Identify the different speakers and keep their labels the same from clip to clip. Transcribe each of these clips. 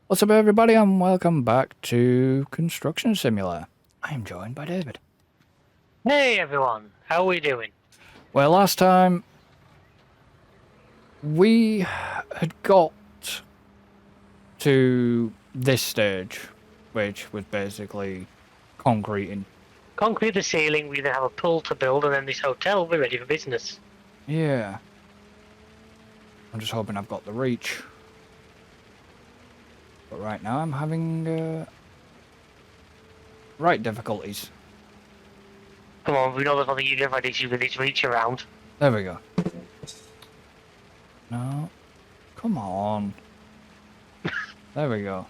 Speaker 1: What's up, everybody, and welcome back to Construction Simulator. I am joined by David.
Speaker 2: Hey everyone, how are we doing?
Speaker 1: Well, last time we had got to this stage, which was basically concreting.
Speaker 2: Concrete the ceiling, we then have a pool to build, and then this hotel, we're ready for business.
Speaker 1: Yeah. I'm just hoping I've got the reach. But right now I'm having right difficulties.
Speaker 2: Come on, we know there's nothing you've never had issues with this reach around.
Speaker 1: There we go. No. Come on. There we go.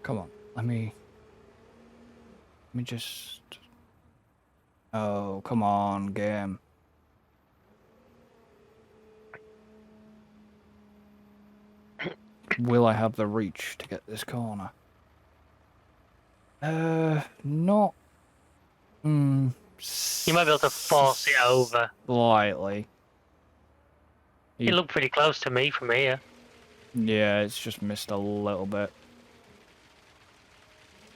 Speaker 1: Come on. Let me just... Oh, come on, game. Will I have the reach to get this corner? Not...
Speaker 2: You might be able to force it over.
Speaker 1: Slightly.
Speaker 2: It looked pretty close to me from here.
Speaker 1: Yeah, it's just missed a little bit.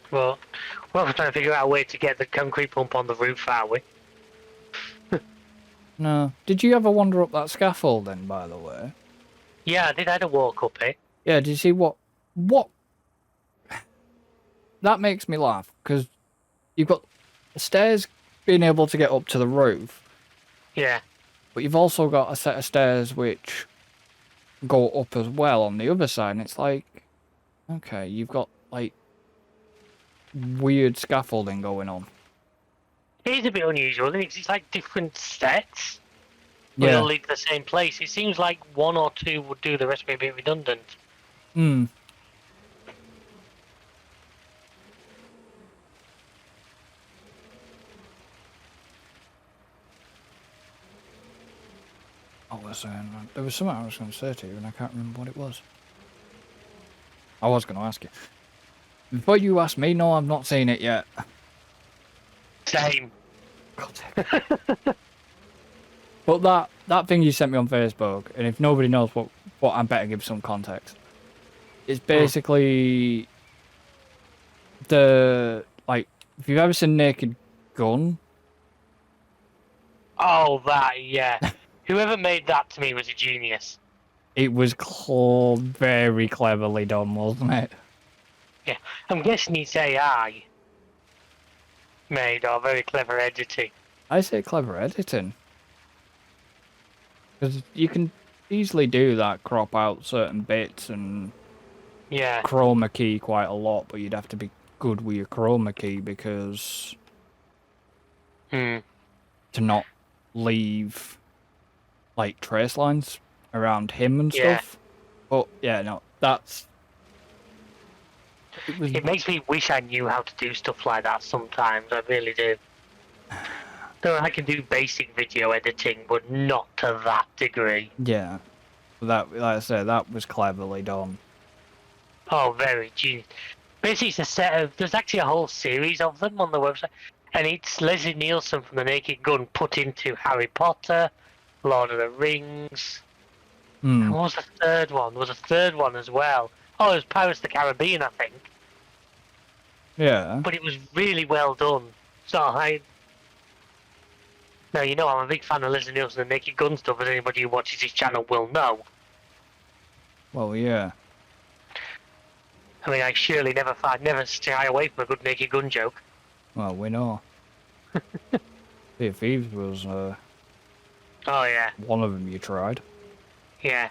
Speaker 2: Well, we're trying to figure out a way to get the concrete pump on the roof, are we?
Speaker 1: No. Did you ever wander up that scaffolding, by the way?
Speaker 2: Yeah, I did. I had to walk up it.
Speaker 1: Yeah, did you see what... That makes me laugh, because you've got stairs being able to get up to the roof.
Speaker 2: Yeah.
Speaker 1: But you've also got a set of stairs which go up as well on the other side, and it's like... Okay, you've got, like, weird scaffolding going on.
Speaker 2: It is a bit unusual, isn't it? It's like different sets.
Speaker 1: Yeah.
Speaker 2: Will lead to the same place. It seems like one or two would do, the rest would be a bit redundant.
Speaker 1: Hmm. Oh, there was something I was going to say to you, and I can't remember what it was. I was going to ask you. Before you ask me, no, I've not seen it yet.
Speaker 2: Same.
Speaker 1: But that thing you sent me on Facebook, and if nobody knows what I better give some context. It's basically the, like, if you've ever seen Naked Gun.
Speaker 2: Oh, that, yeah. Whoever made that to me was a genius.
Speaker 1: It was very cleverly done, wasn't it?
Speaker 2: Yeah, I'm guessing it's AI made, or very clever editing.
Speaker 1: I say clever editing. Because you can easily do that, crop out certain bits and chroma key quite a lot, but you'd have to be good with your chroma key because to not leave like trace lines around him and stuff. But yeah, no, that's...
Speaker 2: It makes me wish I knew how to do stuff like that sometimes, I really do. So I can do basic video editing, but not to that degree.
Speaker 1: Yeah. That, like I said, that was cleverly done.
Speaker 2: Oh, very genius. Basically, it's a set of... There's actually a whole series of them on the website. And it's Leslie Nielsen from The Naked Gun put into Harry Potter, Lord of the Rings. And what was the third one? There was a third one as well. Oh, it was Pirates of the Caribbean, I think.
Speaker 1: Yeah.
Speaker 2: But it was really well done. So Now, you know I'm a big fan of Leslie Nielsen and Naked Gun stuff, as anybody who watches his channel will know.
Speaker 1: Well, yeah.
Speaker 2: I mean, I surely never shy away from a good Naked Gun joke.
Speaker 1: Well, we know. Sea of Thieves was,
Speaker 2: oh, yeah.
Speaker 1: one of them you tried.
Speaker 2: Yeah.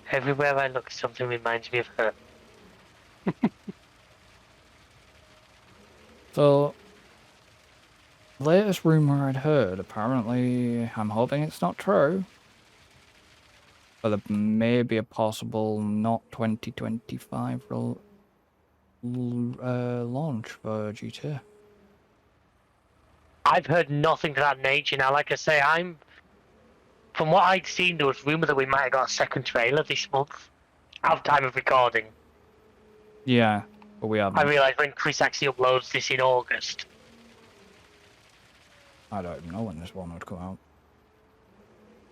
Speaker 2: Everywhere I look, something reminds me of her.
Speaker 1: So, the latest rumour I'd heard, apparently, I'm hoping it's not true, but there may be a possible not 2025 launch for GTA.
Speaker 2: I've heard nothing to that nature. Now, like I say, from what I'd seen, there was rumour that we might have got a second trailer this month, out of time of recording.
Speaker 1: Yeah. But we
Speaker 2: I
Speaker 1: haven't.
Speaker 2: realise when Chris actually uploads this in August.
Speaker 1: I don't even know when this one would come out.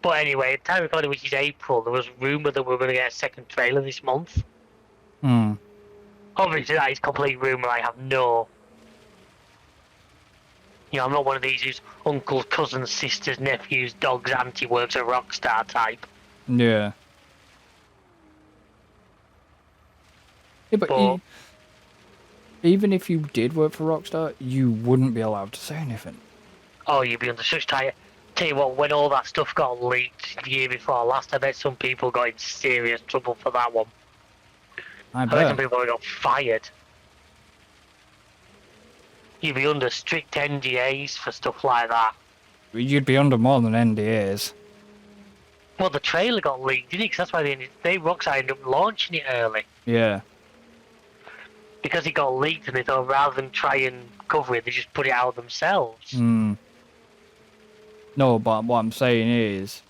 Speaker 2: But anyway, at the time of recording, which is April, there was rumour that we were going to get a second trailer this month.
Speaker 1: Hmm.
Speaker 2: Obviously, that is complete rumour. I have no. I'm not one of these whose uncles, cousins, sisters, nephews, dogs, auntie works at Rockstar type.
Speaker 1: Yeah. Yeah, but
Speaker 2: But
Speaker 1: even if you did work for Rockstar, you wouldn't be allowed to say anything.
Speaker 2: oh, you'd be under such tight. Tell you what, when all that stuff got leaked the year before last, I bet some people got in serious trouble for that one.
Speaker 1: I
Speaker 2: I bet some
Speaker 1: bet.
Speaker 2: people got fired. You'd be under strict NDAs for stuff like that.
Speaker 1: You'd be under more than NDAs.
Speaker 2: Well, the trailer got leaked, didn't it? Because that's why they Rockstar ended up launching it early.
Speaker 1: Yeah.
Speaker 2: Because it got leaked, and they thought rather than try and cover it, they just put it out themselves.
Speaker 1: Hmm. No, but what I'm saying is,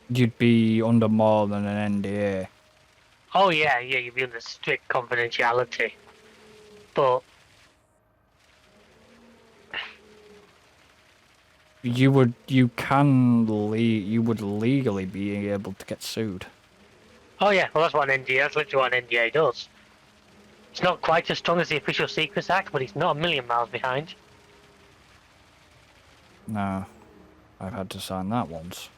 Speaker 1: you'd be under more than an NDA.
Speaker 2: Oh yeah, you'd be under strict confidentiality. But
Speaker 1: You would legally be able to get sued.
Speaker 2: oh yeah, well that's what an NDA. That's literally what an NDA does. It's not quite as strong as the Official Secrets Act, but it's not a million miles behind.
Speaker 1: No, I've had to sign that once.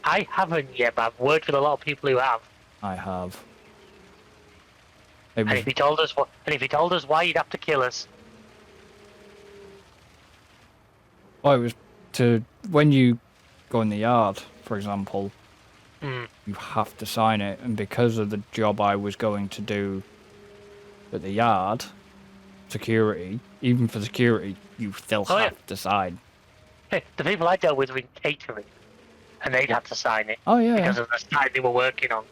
Speaker 2: I haven't yet, but I've worked with a lot of people who have.
Speaker 1: I have.
Speaker 2: And if he told us why, he'd have to kill us.
Speaker 1: Well, it was when you go in the yard, for example, you have to sign it, and because of the job I was going to do at the yard, security, even for security, you still have to sign.
Speaker 2: Hey, the people I dealt with were in catering, and they'd have to sign it.
Speaker 1: Oh yeah.
Speaker 2: Because of the site they were working on.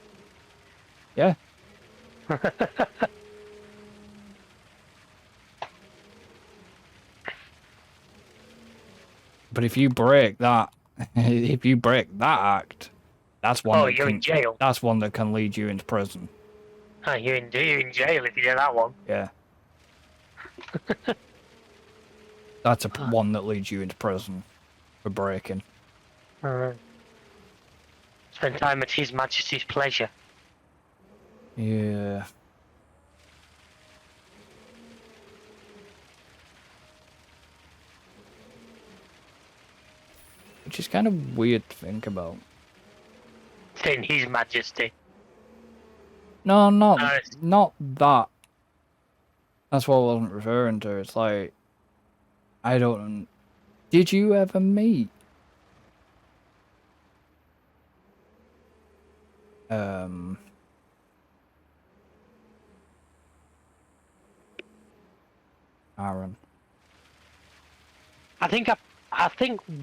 Speaker 1: Yeah. But if you break that, act, that's one.
Speaker 2: You're in jail.
Speaker 1: That's one that can lead you into prison.
Speaker 2: You're in jail if you do that one.
Speaker 1: Yeah. That's one that leads you into prison for breaking.
Speaker 2: Spend time at His Majesty's pleasure.
Speaker 1: Yeah. Which is kind of weird to think about.
Speaker 2: Saying His Majesty.
Speaker 1: No, not that. That's what I wasn't referring to. It's like, I don't. Did you ever meet? Aaron.
Speaker 2: I think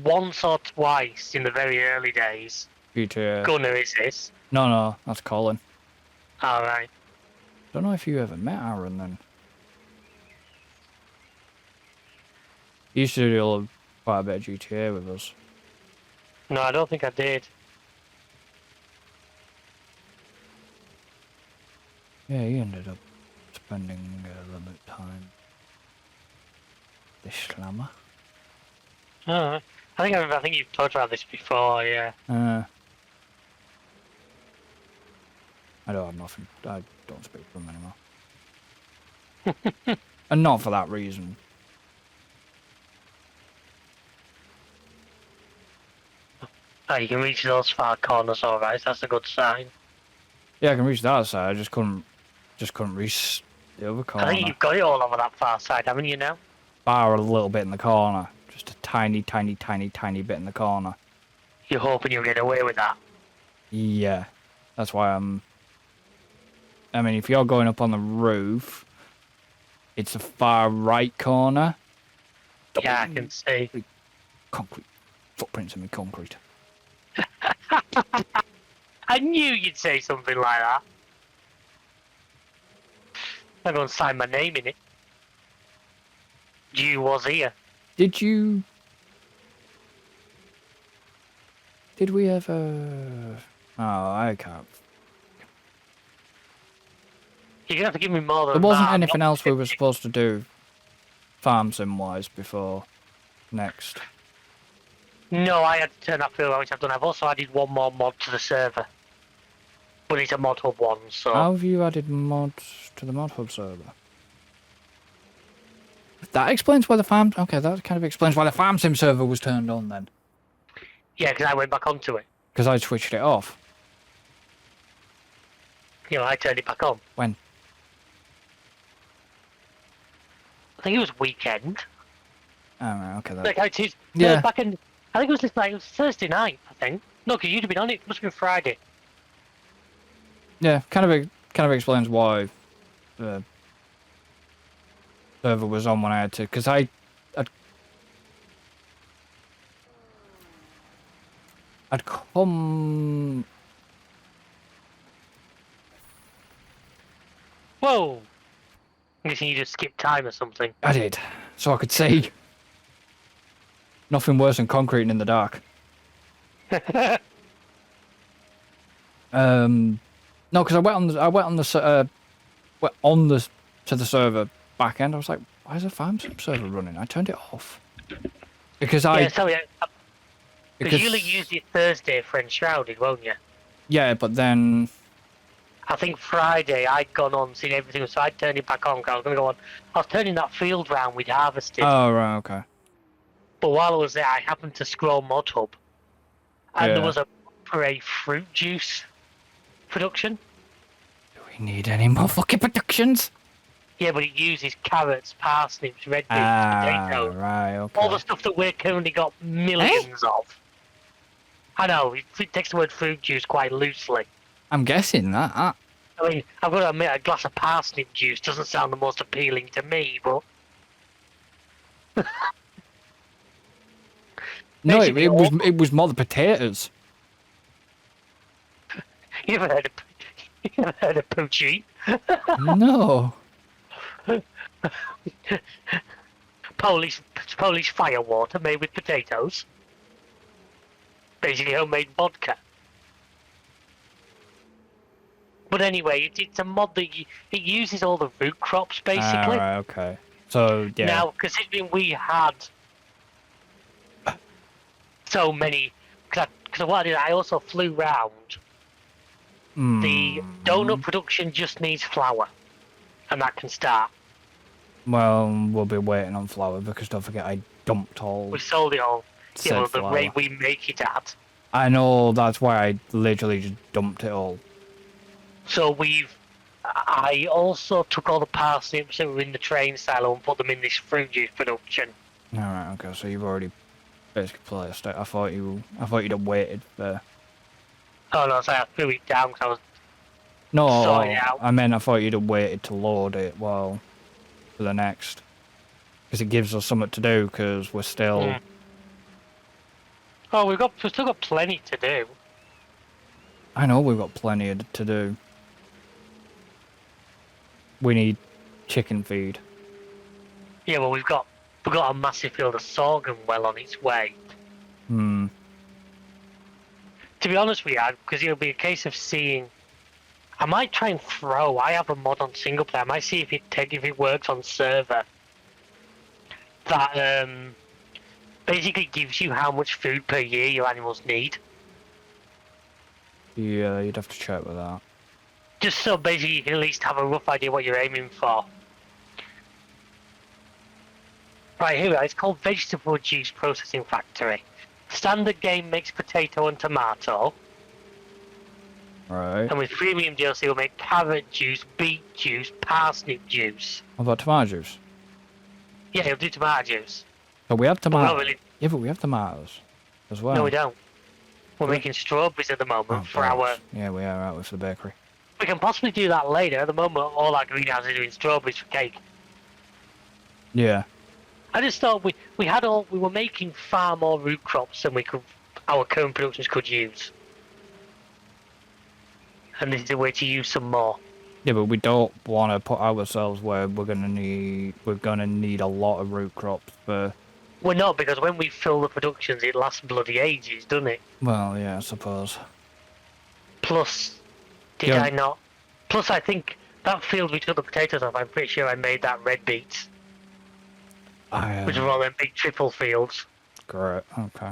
Speaker 2: once or twice in the very early days.
Speaker 1: GTA.
Speaker 2: Gunner is this?
Speaker 1: No, that's Colin.
Speaker 2: Alright.
Speaker 1: Don't know if you ever met Aaron then. He used to do quite a bit of GTA with us.
Speaker 2: No, I don't think I did.
Speaker 1: Yeah, he ended up spending a little bit of time. The slammer.
Speaker 2: I think you've talked about this before, yeah.
Speaker 1: I don't have nothing. I don't speak to him anymore. And not for that reason.
Speaker 2: You can reach those far corners alright, that's a good sign.
Speaker 1: Yeah, I can reach that side, I just couldn't reach the other corner.
Speaker 2: I think you've got it all over that far side, haven't you now?
Speaker 1: Bar a little bit in the corner. Just a tiny bit in the corner.
Speaker 2: You're hoping you'll get away with that?
Speaker 1: Yeah. That's why I mean, if you're going up on the roof, it's a far right corner.
Speaker 2: Yeah, I can see.
Speaker 1: Concrete. Footprints in the concrete.
Speaker 2: I knew you'd say something like that. I'm going to sign my name in it. You was here.
Speaker 1: Did we ever... Oh, I can't...
Speaker 2: You're gonna have to give me more than
Speaker 1: There wasn't
Speaker 2: that.
Speaker 1: anything else we were supposed to do farm sim-wise before next.
Speaker 2: No, I had to turn that field, which I've done. I've also added one more mod to the server. But it's a mod hub one, so...
Speaker 1: How have you added mods to the mod hub server? That explains why the farm... Okay, that kind of explains why the farm sim server was turned on then.
Speaker 2: Yeah, because I went back onto it.
Speaker 1: Because I switched it off.
Speaker 2: You know, I turned it back on.
Speaker 1: When?
Speaker 2: I think it was weekend.
Speaker 1: Oh, right, okay. That...
Speaker 2: Like,
Speaker 1: yeah.
Speaker 2: back in... I think it was Thursday night, I think. No, because you'd have been on it. It must have been Friday.
Speaker 1: Yeah, kind of explains why the server was on when I had to, because I'd come...
Speaker 2: Whoa! I'm guessing you just skipped time or something.
Speaker 1: I did, so I could see. Nothing worse than concreting in the dark. No, because I went to the server back end. I was like, why is the farm sim server running? I turned it off because
Speaker 2: Yeah, sorry. Because you'll use it Thursday for Enshrouded, won't you?
Speaker 1: Yeah, but then
Speaker 2: I think Friday I'd gone on, seen everything, so I turned it back on. Cause I was going to go on. I was turning that field round we'd harvested.
Speaker 1: Oh right, okay.
Speaker 2: But while I was there, I happened to scroll Mod Hub, and there was a fruit juice production.
Speaker 1: Do we need any more fucking productions?
Speaker 2: Yeah, but it uses carrots, parsnips, red beans, potatoes.
Speaker 1: Right, okay.
Speaker 2: All the stuff that we've currently got millions of. I know, it takes the word fruit juice quite loosely.
Speaker 1: I'm guessing that.
Speaker 2: I mean, I've got to admit, a glass of parsnip juice doesn't sound the most appealing to me, but...
Speaker 1: No, it was more the potatoes.
Speaker 2: You ever heard of poutine?
Speaker 1: No.
Speaker 2: Polish fire water made with potatoes. Basically homemade vodka. But anyway, it's a mod that it uses all the root crops, basically.
Speaker 1: Right, okay. So, yeah.
Speaker 2: Now, considering we had so many... Because what I did, I also flew round. The donut production just needs flour. And that can start.
Speaker 1: Well, we'll be waiting on flour, because don't forget I dumped all...
Speaker 2: We sold it all. Yeah, well, the
Speaker 1: flour.
Speaker 2: rate we make it at.
Speaker 1: I know, that's why I literally just dumped it all.
Speaker 2: So I also took all the parsnips that were in the train silo and put them in this fruit juice production.
Speaker 1: Alright, okay, so you've already basically placed it. I thought you'd have waited for...
Speaker 2: Oh no, so I threw it down because I was
Speaker 1: sorting
Speaker 2: it out.
Speaker 1: I meant I thought you'd have waited to load it for the next. Because it gives us something to do, because we're still...
Speaker 2: Oh, we've still got plenty to do.
Speaker 1: I know we've got plenty to do. We need chicken feed.
Speaker 2: Yeah, well, we've got a massive field of sorghum well on its way. To be honest with you, because it'll be a case of seeing. I might try and throw. I have a mod on single player. I might see if it works on server. That basically gives you how much food per year your animals need.
Speaker 1: Yeah, you'd have to check with that.
Speaker 2: Just so basically you can at least have a rough idea what you're aiming for. Right, here we are. It's called Vegetable Juice Processing Factory. Standard game makes potato and tomato.
Speaker 1: Right.
Speaker 2: And with premium DLC we'll make carrot juice, beet juice, parsnip juice.
Speaker 1: What about tomato juice?
Speaker 2: Yeah, he'll do tomato juice.
Speaker 1: So we have tomatoes.
Speaker 2: Really...
Speaker 1: Yeah, but we have tomatoes as well.
Speaker 2: No, we don't. We're making strawberries at the moment for our...
Speaker 1: Yeah, we are out with the bakery.
Speaker 2: We can possibly do that later. At the moment, all our greenhouses are doing strawberries for cake.
Speaker 1: Yeah.
Speaker 2: I just thought we were making far more root crops than our current productions could use. And this is a way to use some more.
Speaker 1: Yeah, but we don't want to put ourselves where we're gonna need a lot of root crops for...
Speaker 2: We're not, because when we fill the productions it lasts bloody ages, doesn't it?
Speaker 1: Well, yeah, I suppose.
Speaker 2: Plus, I think That field we took the potatoes off, I'm pretty sure I made that red beets, which are all them big triple fields.
Speaker 1: Great. Okay.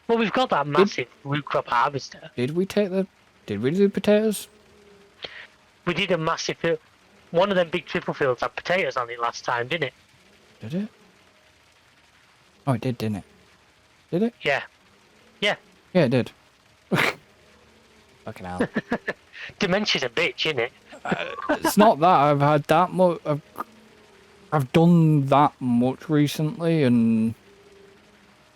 Speaker 2: Well, we've got that massive root crop harvester.
Speaker 1: Did we do potatoes?
Speaker 2: We did a massive field. One of them big triple fields had potatoes on it last time, didn't it?
Speaker 1: Did it? Oh, it did, didn't it? Did it?
Speaker 2: Yeah. Yeah.
Speaker 1: Yeah, it did. Fucking hell.
Speaker 2: Dementia's a bitch, isn't it?
Speaker 1: It's not that I've had that much. I've done that much recently, and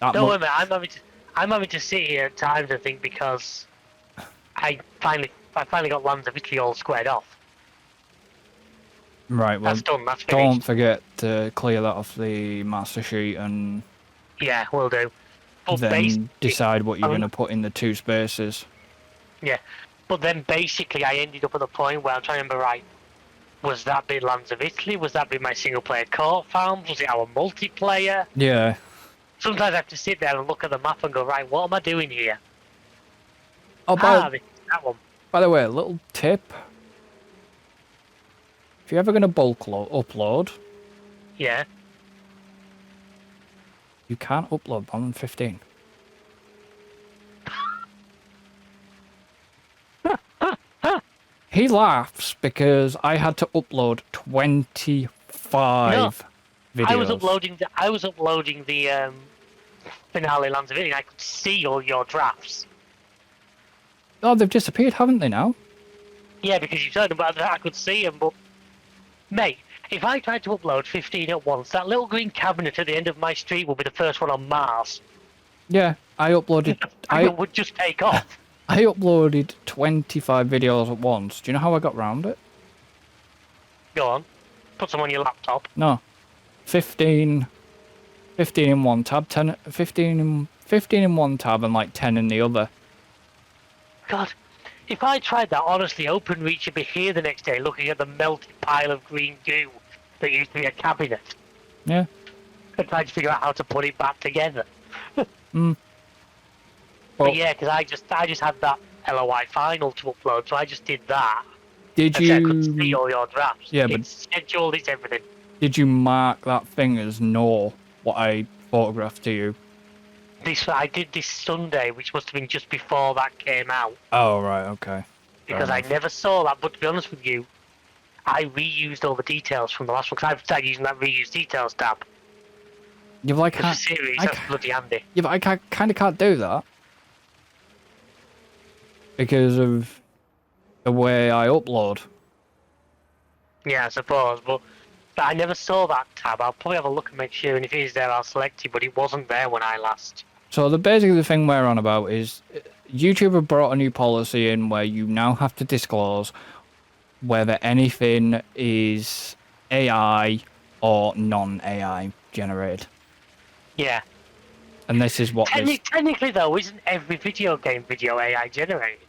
Speaker 1: that
Speaker 2: Don't worry,
Speaker 1: much.
Speaker 2: mate. I'm having to sit here at times and think because I finally got Lands of Italy all squared off.
Speaker 1: Right. Well,
Speaker 2: That's done. That's finished.
Speaker 1: don't forget to clear that off the master sheet and
Speaker 2: Yeah, will do. But
Speaker 1: then decide what you're going to put in the 2 spaces.
Speaker 2: Yeah, but then basically I ended up at the point where I'm trying to remember, right, was that bit Lands of Italy? Was that bit my single player court farms? Was it our multiplayer?
Speaker 1: Yeah.
Speaker 2: Sometimes I have to sit there and look at the map and go, right, what am I doing here?
Speaker 1: Oh,
Speaker 2: That one.
Speaker 1: by the way, a little tip. If you're ever going to bulk upload,
Speaker 2: Yeah.
Speaker 1: you can't upload more than 15. He laughs because I had to upload 25 videos.
Speaker 2: I was uploading the finale Lands of Italy and I could see all your drafts.
Speaker 1: Oh, they've disappeared, haven't they now?
Speaker 2: Yeah, because you told them about that, I could see them, but mate, if I tried to upload 15 at once, that little green cabinet at the end of my street will be the first one on Mars.
Speaker 1: Yeah, I uploaded.
Speaker 2: I would just take off.
Speaker 1: I uploaded 25 videos at once. Do you know how I got round it?
Speaker 2: Go on, put them on your laptop.
Speaker 1: No, 15 in one tab, 15 in one tab, and like 10 in the other.
Speaker 2: God, if I tried that, honestly, OpenReach would be here the next day looking at the melted pile of green goo that used to be a cabinet.
Speaker 1: Yeah.
Speaker 2: And trying to figure out how to put it back together.
Speaker 1: Well,
Speaker 2: but yeah, because I just had that LOI final to upload, so I just did that.
Speaker 1: Did
Speaker 2: I could
Speaker 1: you?
Speaker 2: see all your drafts.
Speaker 1: Yeah,
Speaker 2: it's scheduled, it's everything.
Speaker 1: Did you mark that thing as no? What I photographed to you?
Speaker 2: I did this Sunday, which must have been just before that came out.
Speaker 1: Oh right, okay.
Speaker 2: Because I never saw that. But to be honest with you, I reused all the details from the last one because I've started using that reuse details tab.
Speaker 1: You've like
Speaker 2: the series, that's bloody handy.
Speaker 1: Yeah, but I kind of can't do that because of the way I upload.
Speaker 2: Yeah, I suppose, but I never saw that tab. I'll probably have a look and make sure, and if it is there, I'll select it. But it wasn't there when I last.
Speaker 1: So basically the thing we're on about is YouTube have brought a new policy in where you now have to disclose whether anything is AI or non-AI generated.
Speaker 2: Yeah.
Speaker 1: And this is what
Speaker 2: technically though, isn't every video game video AI generated?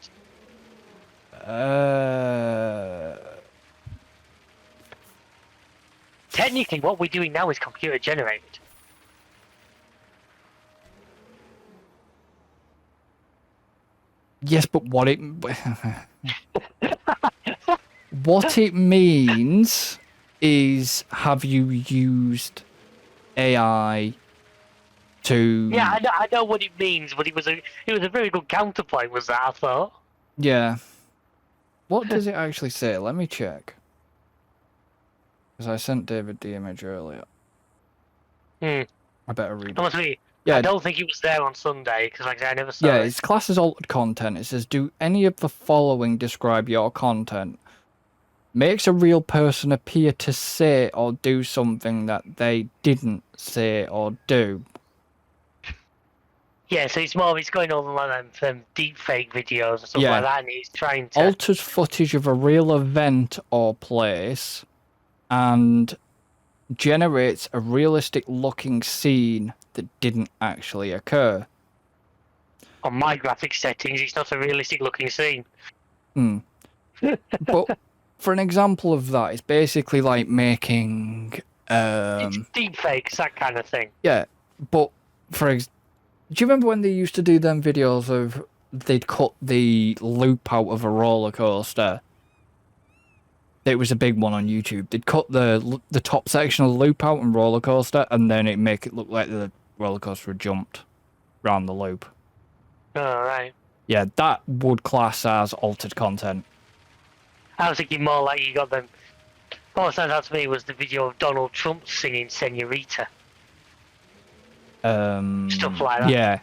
Speaker 2: Technically, what we're doing now is computer generated.
Speaker 1: Yes, but what it means is, have you used AI to?
Speaker 2: Yeah, I know what it means, but it was a very good counterpoint, was that, I thought.
Speaker 1: Yeah. What does it actually say? Let me check. Because I sent David the image earlier. I better read it.
Speaker 2: Yeah, I don't think it was there on Sunday, because like I said, I never saw it.
Speaker 1: Yeah, it's classed as altered content. It says, do any of the following describe your content? Makes a real person appear to say or do something that they didn't say or do.
Speaker 2: Yeah, so it's going on like them deep fake videos and stuff like that, and he's trying to...
Speaker 1: Alters footage of a real event or place, and generates a realistic looking scene that didn't actually occur.
Speaker 2: On my graphic settings, it's not a realistic looking scene.
Speaker 1: But for an example of that, it's basically like making...
Speaker 2: it's deep fakes, that kind of thing.
Speaker 1: Yeah, but do you remember when they used to do them videos of they'd cut the loop out of a roller coaster? It was a big one on YouTube. They'd cut the top section of the loop out and roller coaster, and then it make it look like the roller coaster had jumped round the loop.
Speaker 2: Oh, right.
Speaker 1: Yeah, that would class as altered content.
Speaker 2: I was thinking more like you got them. What stands out to me was the video of Donald Trump singing "Senorita." Stuff like that.
Speaker 1: Yeah.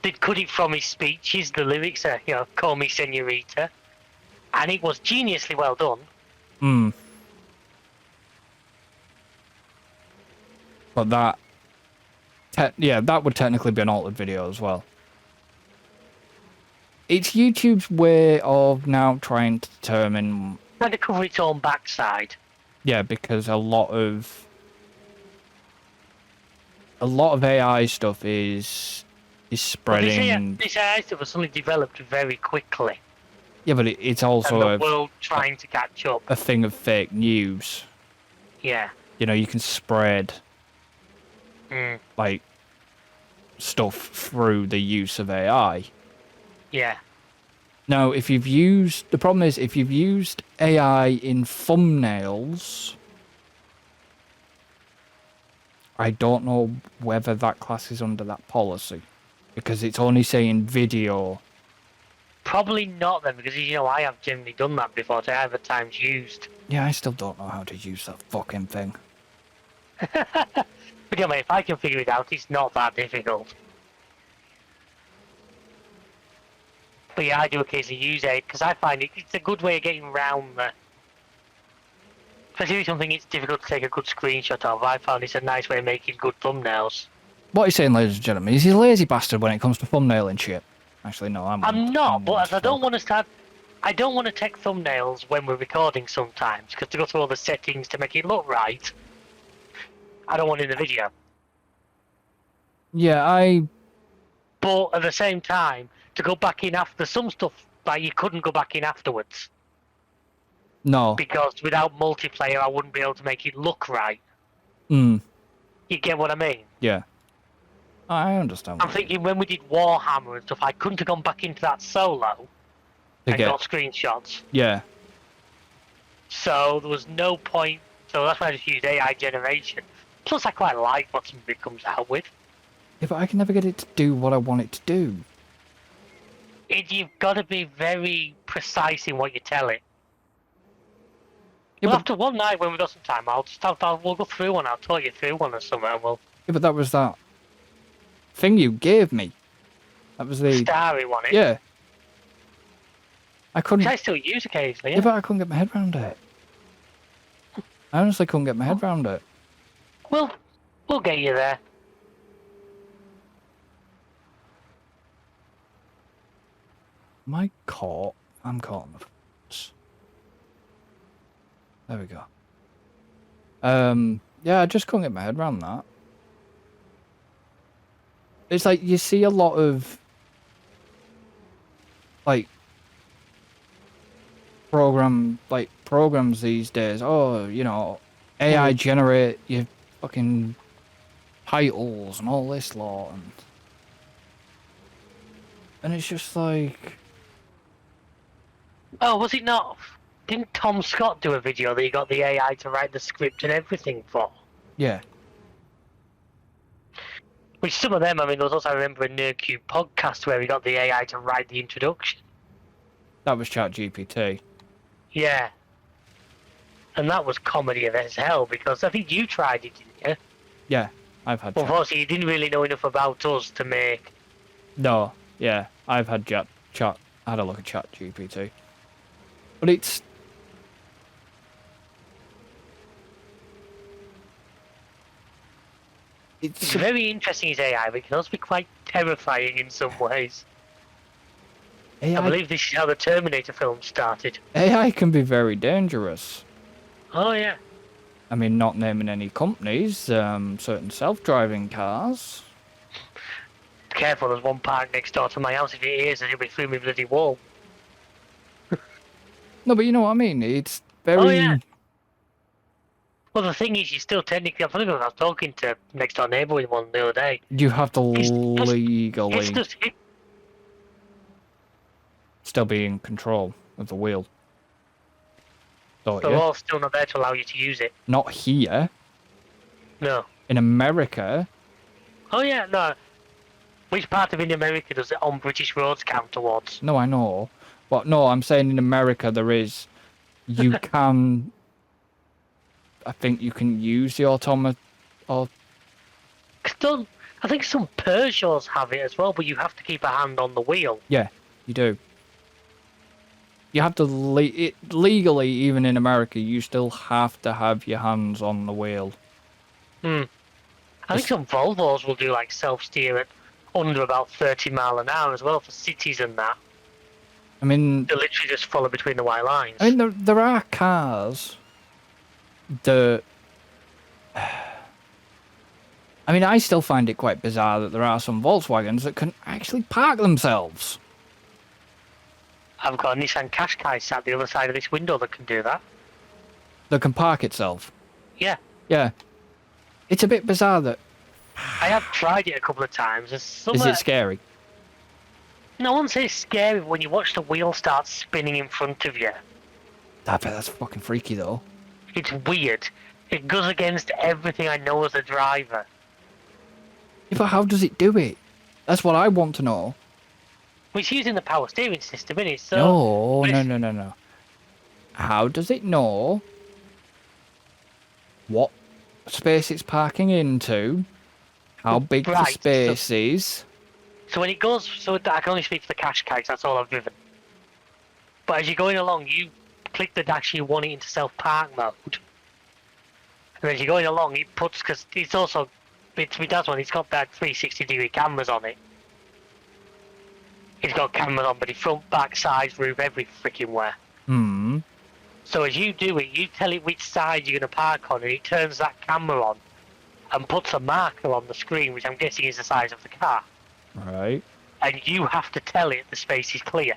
Speaker 2: They'd cut it from his speeches. The lyrics are, "Call me Senorita," and it was geniusly well done.
Speaker 1: But that, that would technically be an altered video as well. It's YouTube's way of now trying to determine...
Speaker 2: Trying to cover its own backside.
Speaker 1: Yeah, because a lot of AI stuff is spreading...
Speaker 2: This AI stuff was suddenly developed very quickly.
Speaker 1: Yeah, but it's also
Speaker 2: and the world trying to catch up.
Speaker 1: A thing of fake news.
Speaker 2: Yeah.
Speaker 1: You can spread like stuff through the use of AI.
Speaker 2: Yeah.
Speaker 1: Now, the problem is if you've used AI in thumbnails, I don't know whether that class is under that policy, because it's only saying video.
Speaker 2: Probably not then, because I have generally done that before to have at times used.
Speaker 1: Yeah, I still don't know how to use that fucking thing.
Speaker 2: But yeah, mate, if I can figure it out, it's not that difficult. But yeah, I do occasionally use it, because I find it's a good way of getting around the... Especially something it's difficult to take a good screenshot of, I found it's a nice way of making good thumbnails.
Speaker 1: What are you saying, ladies and gentlemen? Is he a lazy bastard when it comes to thumbnailing shit? Actually, no,
Speaker 2: I'm not, but I don't want to start... I don't want to take thumbnails when we're recording sometimes, because to go through all the settings to make it look right, I don't want it in the video.
Speaker 1: Yeah,
Speaker 2: But at the same time, to go back in after some stuff, like you couldn't go back in afterwards.
Speaker 1: No.
Speaker 2: Because without multiplayer, I wouldn't be able to make it look right.
Speaker 1: You
Speaker 2: get what I mean?
Speaker 1: Yeah. I understand.
Speaker 2: I'm thinking when we did Warhammer and stuff, I couldn't have gone back into that solo and got screenshots.
Speaker 1: Yeah.
Speaker 2: So there was no point. So that's why I just used AI generation. Plus, I quite like what somebody comes out with.
Speaker 1: Yeah, but I can never get it to do what I want it to do.
Speaker 2: You've got to be very precise in what you tell it.
Speaker 1: Yeah,
Speaker 2: well, after one night when we've got some time, we'll go through one. I'll talk you through one or something. And we'll...
Speaker 1: Yeah, but that was that thing you gave me. That was the
Speaker 2: Starry one.
Speaker 1: Yeah. I couldn't.
Speaker 2: Which I still use occasionally.
Speaker 1: Yeah, but I couldn't get my head around it. I honestly couldn't get my head around it.
Speaker 2: Well, we'll get you there.
Speaker 1: Am I caught? I'm caught on the f***s. There we go. Yeah, I just couldn't get my head around that. It's like you see a lot of like programs these days. Oh, AI generate your fucking titles and all this lot, and it's just like,
Speaker 2: oh, was it not? Didn't Tom Scott do a video that he got the AI to write the script and everything for?
Speaker 1: Yeah.
Speaker 2: Which some of them, I mean, there was also, I remember a NerdCube podcast where he got the AI to write the introduction.
Speaker 1: That was ChatGPT.
Speaker 2: Yeah. And that was comedy as hell, because I think you tried it, didn't you?
Speaker 1: Yeah, I've had.
Speaker 2: Unfortunately, you didn't really know enough about us to make.
Speaker 1: No, yeah, I've had I had a look at ChatGPT, but it's
Speaker 2: very interesting, his AI, but it can also be quite terrifying in some ways.
Speaker 1: AI,
Speaker 2: I believe this is how the Terminator film started.
Speaker 1: AI can be very dangerous.
Speaker 2: Oh, yeah.
Speaker 1: I mean, not naming any companies, certain self-driving cars.
Speaker 2: Careful, there's one parked next door to my house. If it is, it'll be through my bloody wall.
Speaker 1: No, but you know what I mean? It's very...
Speaker 2: Oh, yeah. Well, the thing is, you still technically... I was talking to next door neighbour with one the other day.
Speaker 1: You have to legally still be in control of the wheel. Don't
Speaker 2: The
Speaker 1: you?
Speaker 2: law's still not there to allow you to use it.
Speaker 1: Not here.
Speaker 2: No.
Speaker 1: In America.
Speaker 2: Oh yeah, no. Which part of in America does it on British roads count towards?
Speaker 1: No, I know. But no, I'm saying in America there is. You can. I think you can use the automa. Or
Speaker 2: I think some Peugeots have it as well, but you have to keep a hand on the wheel.
Speaker 1: yeah, you do. You have to legally, even in America, you still have to have your hands on the wheel.
Speaker 2: I think some Volvos will do like self-steer at under about 30 mile an hour as well for cities and that.
Speaker 1: I mean,
Speaker 2: They literally just follow between the white lines.
Speaker 1: I mean, there are cars that. I mean, I still find it quite bizarre that there are some Volkswagens that can actually park themselves.
Speaker 2: I've got a Nissan Qashqai sat the other side of this window that can do that.
Speaker 1: That can park itself.
Speaker 2: Yeah.
Speaker 1: Yeah. It's a bit bizarre that.
Speaker 2: I have tried it a couple of times.
Speaker 1: Is it scary?
Speaker 2: No one says scary, but when you watch the wheel start spinning in front of you.
Speaker 1: I bet that's fucking freaky though.
Speaker 2: It's weird. It goes against everything I know as a driver.
Speaker 1: Yeah, but how does it do it? That's what I want to know.
Speaker 2: Well, it's using the power steering system, isn't it? So,
Speaker 1: No. How does it know what space it's parking into? How big the space is?
Speaker 2: So when it goes, so I can only speak for the Qashqai, that's all I've driven. But as you're going along, you click the dash, you want it into self-park mode. And as you're going along, it puts, because it's also, it's my dad's one, it's got that 360-degree cameras on it. It's got cameras on, but it's front, back, sides, roof, every freaking where. So as you do it, you tell it which side you're going to park on, and it turns that camera on and puts a marker on the screen, which I'm guessing is the size of the car.
Speaker 1: Right.
Speaker 2: And you have to tell it the space is clear.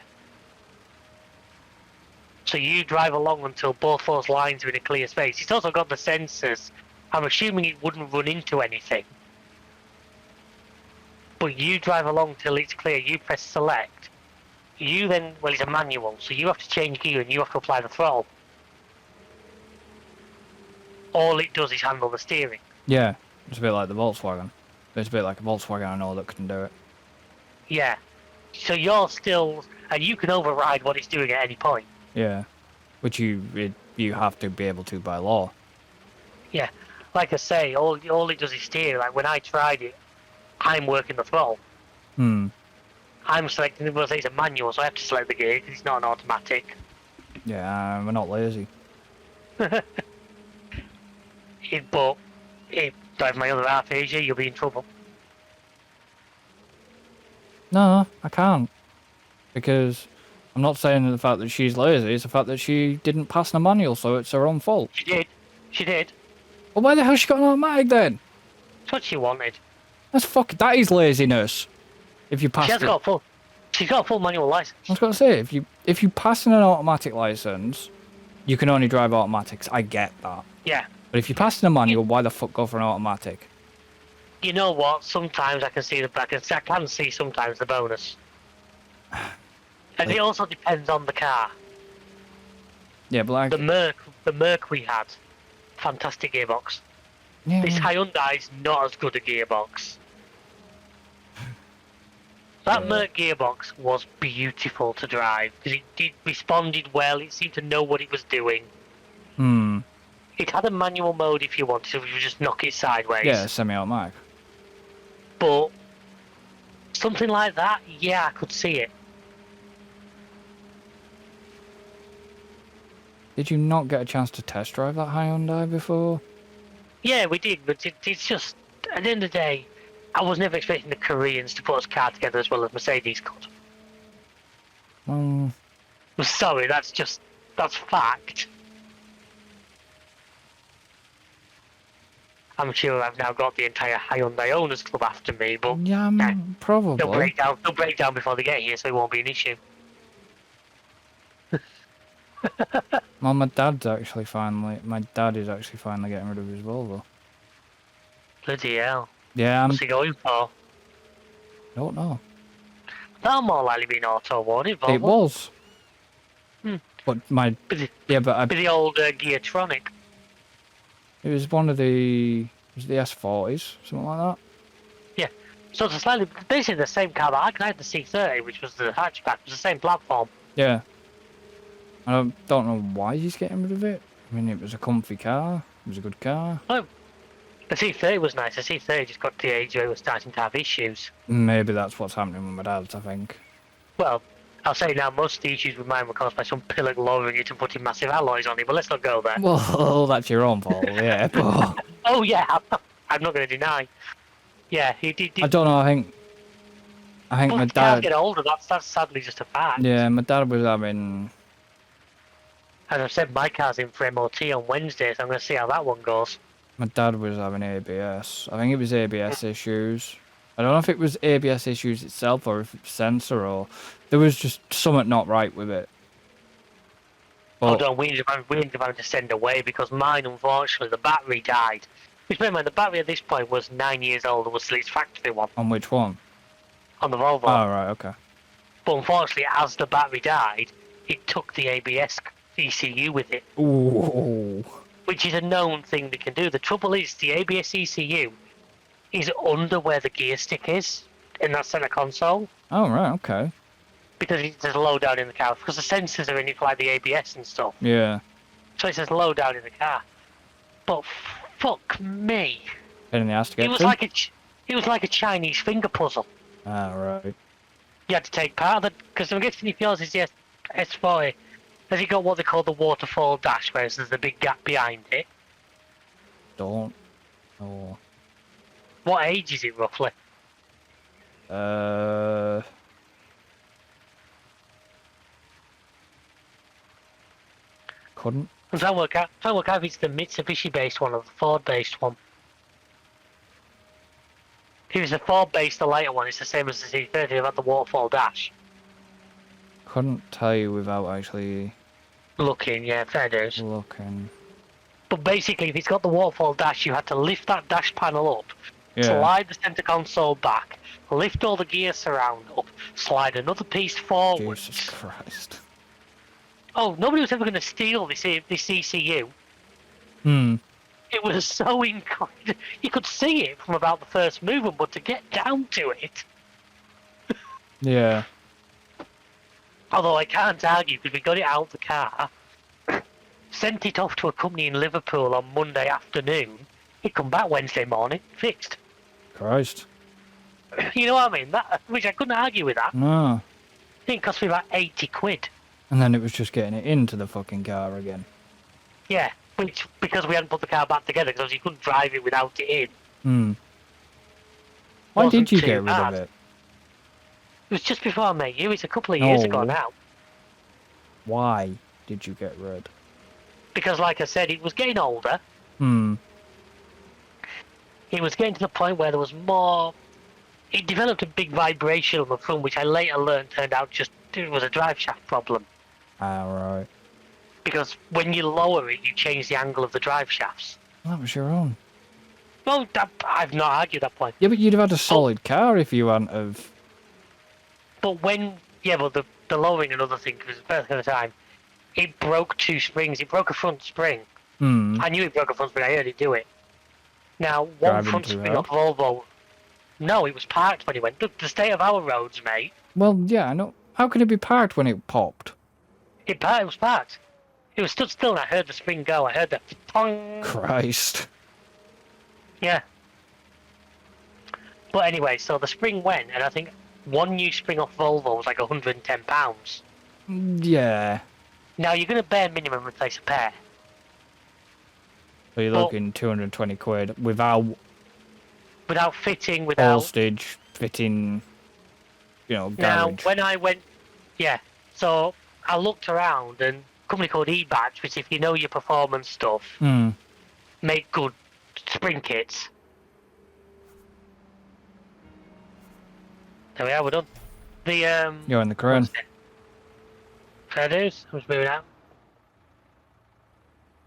Speaker 2: So you drive along until both those lines are in a clear space. It's also got the sensors. I'm assuming it wouldn't run into anything. But you drive along till it's clear, you press select. You then, well, it's a manual, so you have to change gear and you have to apply the throttle. All it does is handle the steering.
Speaker 1: Yeah, it's a bit like the Volkswagen. It's a bit like a Volkswagen I know that can do it.
Speaker 2: Yeah. So you're still, and you can override what it's doing at any point.
Speaker 1: Yeah, which you have to be able to by law.
Speaker 2: Yeah, like I say, all it does is steer. Like when I tried it, I'm working the throttle. I'm selecting, well, it's a manual, so I have to select the gear because it's not an automatic.
Speaker 1: Yeah, we're not lazy.
Speaker 2: But if drive my other half Asia, you'll be in trouble.
Speaker 1: No, I can't. Because I'm not saying the fact that she's lazy, it's the fact that she didn't pass the manual, so it's her own fault.
Speaker 2: She did. She did.
Speaker 1: Well, why the hell she got an automatic then?
Speaker 2: That's what she wanted.
Speaker 1: That is laziness. If you pass
Speaker 2: She's got a full manual license.
Speaker 1: I was going to say, if you pass an automatic license, you can only drive automatics. I get that.
Speaker 2: Yeah.
Speaker 1: But if you pass in a manual, why the fuck go for an automatic?
Speaker 2: You know what? Sometimes I can see I can see sometimes the bonus. And it also depends on the car.
Speaker 1: Yeah, but like
Speaker 2: the Merc we had, fantastic gearbox.
Speaker 1: Yeah.
Speaker 2: This Hyundai's not as good a gearbox. That Merc gearbox was beautiful to drive because it responded well. It seemed to know what it was doing. It had a manual mode if you wanted, so you just knock it sideways.
Speaker 1: Yeah, semi-automatic.
Speaker 2: But something like that, yeah, I could see it.
Speaker 1: Did you not get a chance to test drive that Hyundai before?
Speaker 2: Yeah, we did, but it's just, at the end of the day, I was never expecting the Koreans to put a car together as well as Mercedes could. I'm sorry, that's fact. I'm sure I've now got the entire Hyundai Owners Club after me, but
Speaker 1: yeah, probably.
Speaker 2: They'll break down before they get here, so it won't be an issue.
Speaker 1: Well, my dad is actually finally getting rid of his Volvo.
Speaker 2: Bloody hell.
Speaker 1: Yeah,
Speaker 2: What's he going for?
Speaker 1: I don't know.
Speaker 2: That'll more likely be an auto, won't it, Volvo?
Speaker 1: It was. But my...
Speaker 2: With
Speaker 1: Yeah, but
Speaker 2: the old Geartronic.
Speaker 1: it was one of the... Was it the S40s? Something like that?
Speaker 2: Yeah. So it's slightly, basically the same car, but I had the C30, which was the hatchback. It was the same platform.
Speaker 1: Yeah. I don't know why he's getting rid of it. I mean, it was a comfy car. It was a good car.
Speaker 2: Oh, the C30 was nice. The C30 just got to the age where it was starting to have issues.
Speaker 1: Maybe that's what's happening with my dad's, I think.
Speaker 2: Well, I'll say now most of the issues with mine were caused by some pillock lowering it and putting massive alloys on it, but let's not go there.
Speaker 1: Well, that's your own fault, yeah, but...
Speaker 2: Oh yeah, I'm not going to deny. Yeah, he did.
Speaker 1: I don't know, I think my
Speaker 2: But cars
Speaker 1: dad...
Speaker 2: get older, that's sadly just a fact.
Speaker 1: Yeah, my dad was having...
Speaker 2: As I've said, my car's in for MOT on Wednesday, so I'm going to see how that one goes.
Speaker 1: My dad was having ABS. I think it was ABS issues. I don't know if it was ABS issues itself or if it's sensor or... There was just something not right with it. But,
Speaker 2: Hold on, we ended up having to send away because mine, unfortunately, the battery died. Which, bear in mind, the battery at this point was 9 years old and was still its factory one.
Speaker 1: on which one?
Speaker 2: On the Volvo.
Speaker 1: Oh, right, okay.
Speaker 2: But unfortunately, as the battery died, it took the ABS ECU with it.
Speaker 1: Ooh.
Speaker 2: Which is a known thing they can do. The trouble is, the ABS ECU is under where the gear stick is in that center console.
Speaker 1: Oh, right, okay.
Speaker 2: Because there's low down in the car. Because the sensors are in it for like the ABS and stuff.
Speaker 1: Yeah.
Speaker 2: So it says low down in the car. But fuck me.
Speaker 1: Pain in the ass to get
Speaker 2: It was
Speaker 1: to?
Speaker 2: like a Chinese finger puzzle.
Speaker 1: Ah, right.
Speaker 2: You had to take part of it. Because I'm guessing if yours is the S40, has it got what they call the waterfall dash, whereas there's a big gap behind it?
Speaker 1: Don't. Oh.
Speaker 2: What age is it roughly?
Speaker 1: Couldn't.
Speaker 2: I'm trying to work out if it's the Mitsubishi based one or the Ford based one. If it's the Ford based, the lighter one, it's the same as the C30 about the waterfall dash.
Speaker 1: Couldn't tell you without actually
Speaker 2: Looking, yeah, fair dues.
Speaker 1: looking.
Speaker 2: But basically, if it's got the waterfall dash, you had to lift that dash panel up,
Speaker 1: Yeah.
Speaker 2: slide the center console back, lift all the gear surround up, slide another piece forward.
Speaker 1: Jesus Christ.
Speaker 2: Oh, nobody was ever going to steal this ECU.
Speaker 1: Hmm.
Speaker 2: It was so incredible. You could see it from about the first movement, but to get down to it.
Speaker 1: Yeah.
Speaker 2: Although I can't argue because we got it out of the car, sent it off to a company in Liverpool on Monday afternoon. It come back Wednesday morning, fixed.
Speaker 1: Christ.
Speaker 2: You know what I mean? Which I couldn't argue with that.
Speaker 1: No.
Speaker 2: I think it cost me about 80 quid.
Speaker 1: And then it was just getting it into the fucking car again.
Speaker 2: Yeah, which because we hadn't put the car back together because you couldn't drive it without it in.
Speaker 1: Hmm. Why
Speaker 2: Wasn't
Speaker 1: did you
Speaker 2: too
Speaker 1: get rid
Speaker 2: bad.
Speaker 1: of it?
Speaker 2: It was just before I met you. It's a couple of years ago
Speaker 1: No.
Speaker 2: now.
Speaker 1: Why did you get rid?
Speaker 2: Because, like I said, it was getting older.
Speaker 1: Hmm.
Speaker 2: It was getting to the point where there was more. It developed a big vibration on the front, which I later learned turned out just it was a drive shaft problem.
Speaker 1: Ah, right.
Speaker 2: Because when you lower it, you change the angle of the drive shafts.
Speaker 1: Well, that was your own.
Speaker 2: Well, I've not argued that point.
Speaker 1: Yeah, but you'd have had a solid car if you hadn't have...
Speaker 2: But the lowering another thing, because first at the time, it broke two springs. It broke a front spring.
Speaker 1: Hmm.
Speaker 2: I knew it broke a front spring. I heard it do it. Now, one
Speaker 1: Driving
Speaker 2: front
Speaker 1: too
Speaker 2: spring of Volvo. No, it was parked when it went. Look, the state of our roads, mate.
Speaker 1: Well, yeah, I know. How could it be parked when it popped?
Speaker 2: It was parked. It was stood still and I heard the spring go. I heard the pong.
Speaker 1: Christ.
Speaker 2: Yeah. But anyway, so the spring went, and I think one new spring off Volvo was like £110.
Speaker 1: Yeah.
Speaker 2: Now you're going to bare minimum replace a pair.
Speaker 1: So you're looking 220 quid without
Speaker 2: fitting,
Speaker 1: all stage fitting, you know,
Speaker 2: Now,
Speaker 1: garage.
Speaker 2: when I went, yeah, so I looked around and a company called E-Batch, which if you know your performance stuff,
Speaker 1: Hmm.
Speaker 2: make good spring kits. There we are, we're done.
Speaker 1: You're in the crane.
Speaker 2: Fair dues, I'm just moving out.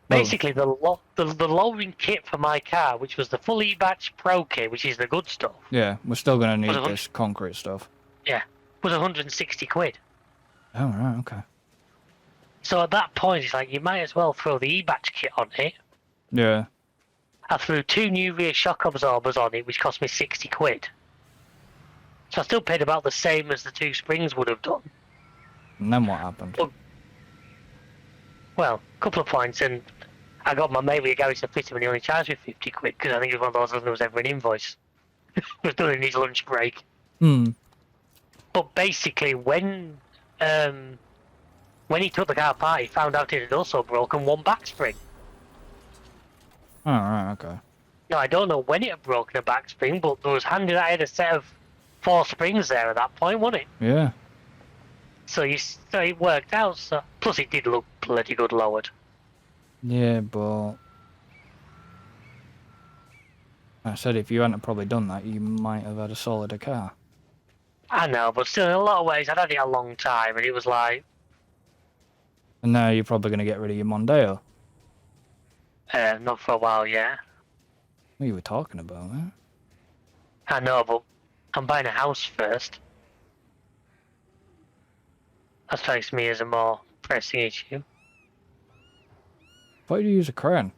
Speaker 2: Basically, the lowering kit for my car, which was the full E-Batch Pro kit, which is the good stuff,
Speaker 1: Yeah, we're still going to need
Speaker 2: Was it
Speaker 1: this concrete stuff.
Speaker 2: was 160 quid.
Speaker 1: Oh, right, okay.
Speaker 2: So at that point, it's like, you might as well throw the E-batch kit on it.
Speaker 1: Yeah.
Speaker 2: I threw 2 new rear shock absorbers on it, which cost me 60 quid. So I still paid about the same as the 2 springs would have done.
Speaker 1: And then what happened?
Speaker 2: Well, a couple of points, and I got my mate with a garage to fit him, and he only charged me 50 quid, because I think it was one of those there was ever an invoice. It was done in his lunch break.
Speaker 1: Hmm.
Speaker 2: But basically, when he took the car apart, he found out it had also broken one back spring.
Speaker 1: Oh, right, okay.
Speaker 2: Now, I don't know when it had broken a back spring, but there was handed I had a set of 4 springs there at that point, wasn't it?
Speaker 1: Yeah.
Speaker 2: So it worked out. So plus, it did look bloody good lowered.
Speaker 1: Yeah, but I said if you hadn't probably done that, you might have had a solider car.
Speaker 2: I know, but still, in a lot of ways, I'd had it a long time, and it was like...
Speaker 1: And now you're probably going to get rid of your Mondeo.
Speaker 2: Not for a while, yeah.
Speaker 1: What you were talking about, man?
Speaker 2: I know, but I'm buying a house first. That strikes me as a more pressing issue.
Speaker 1: Why do you use a crane?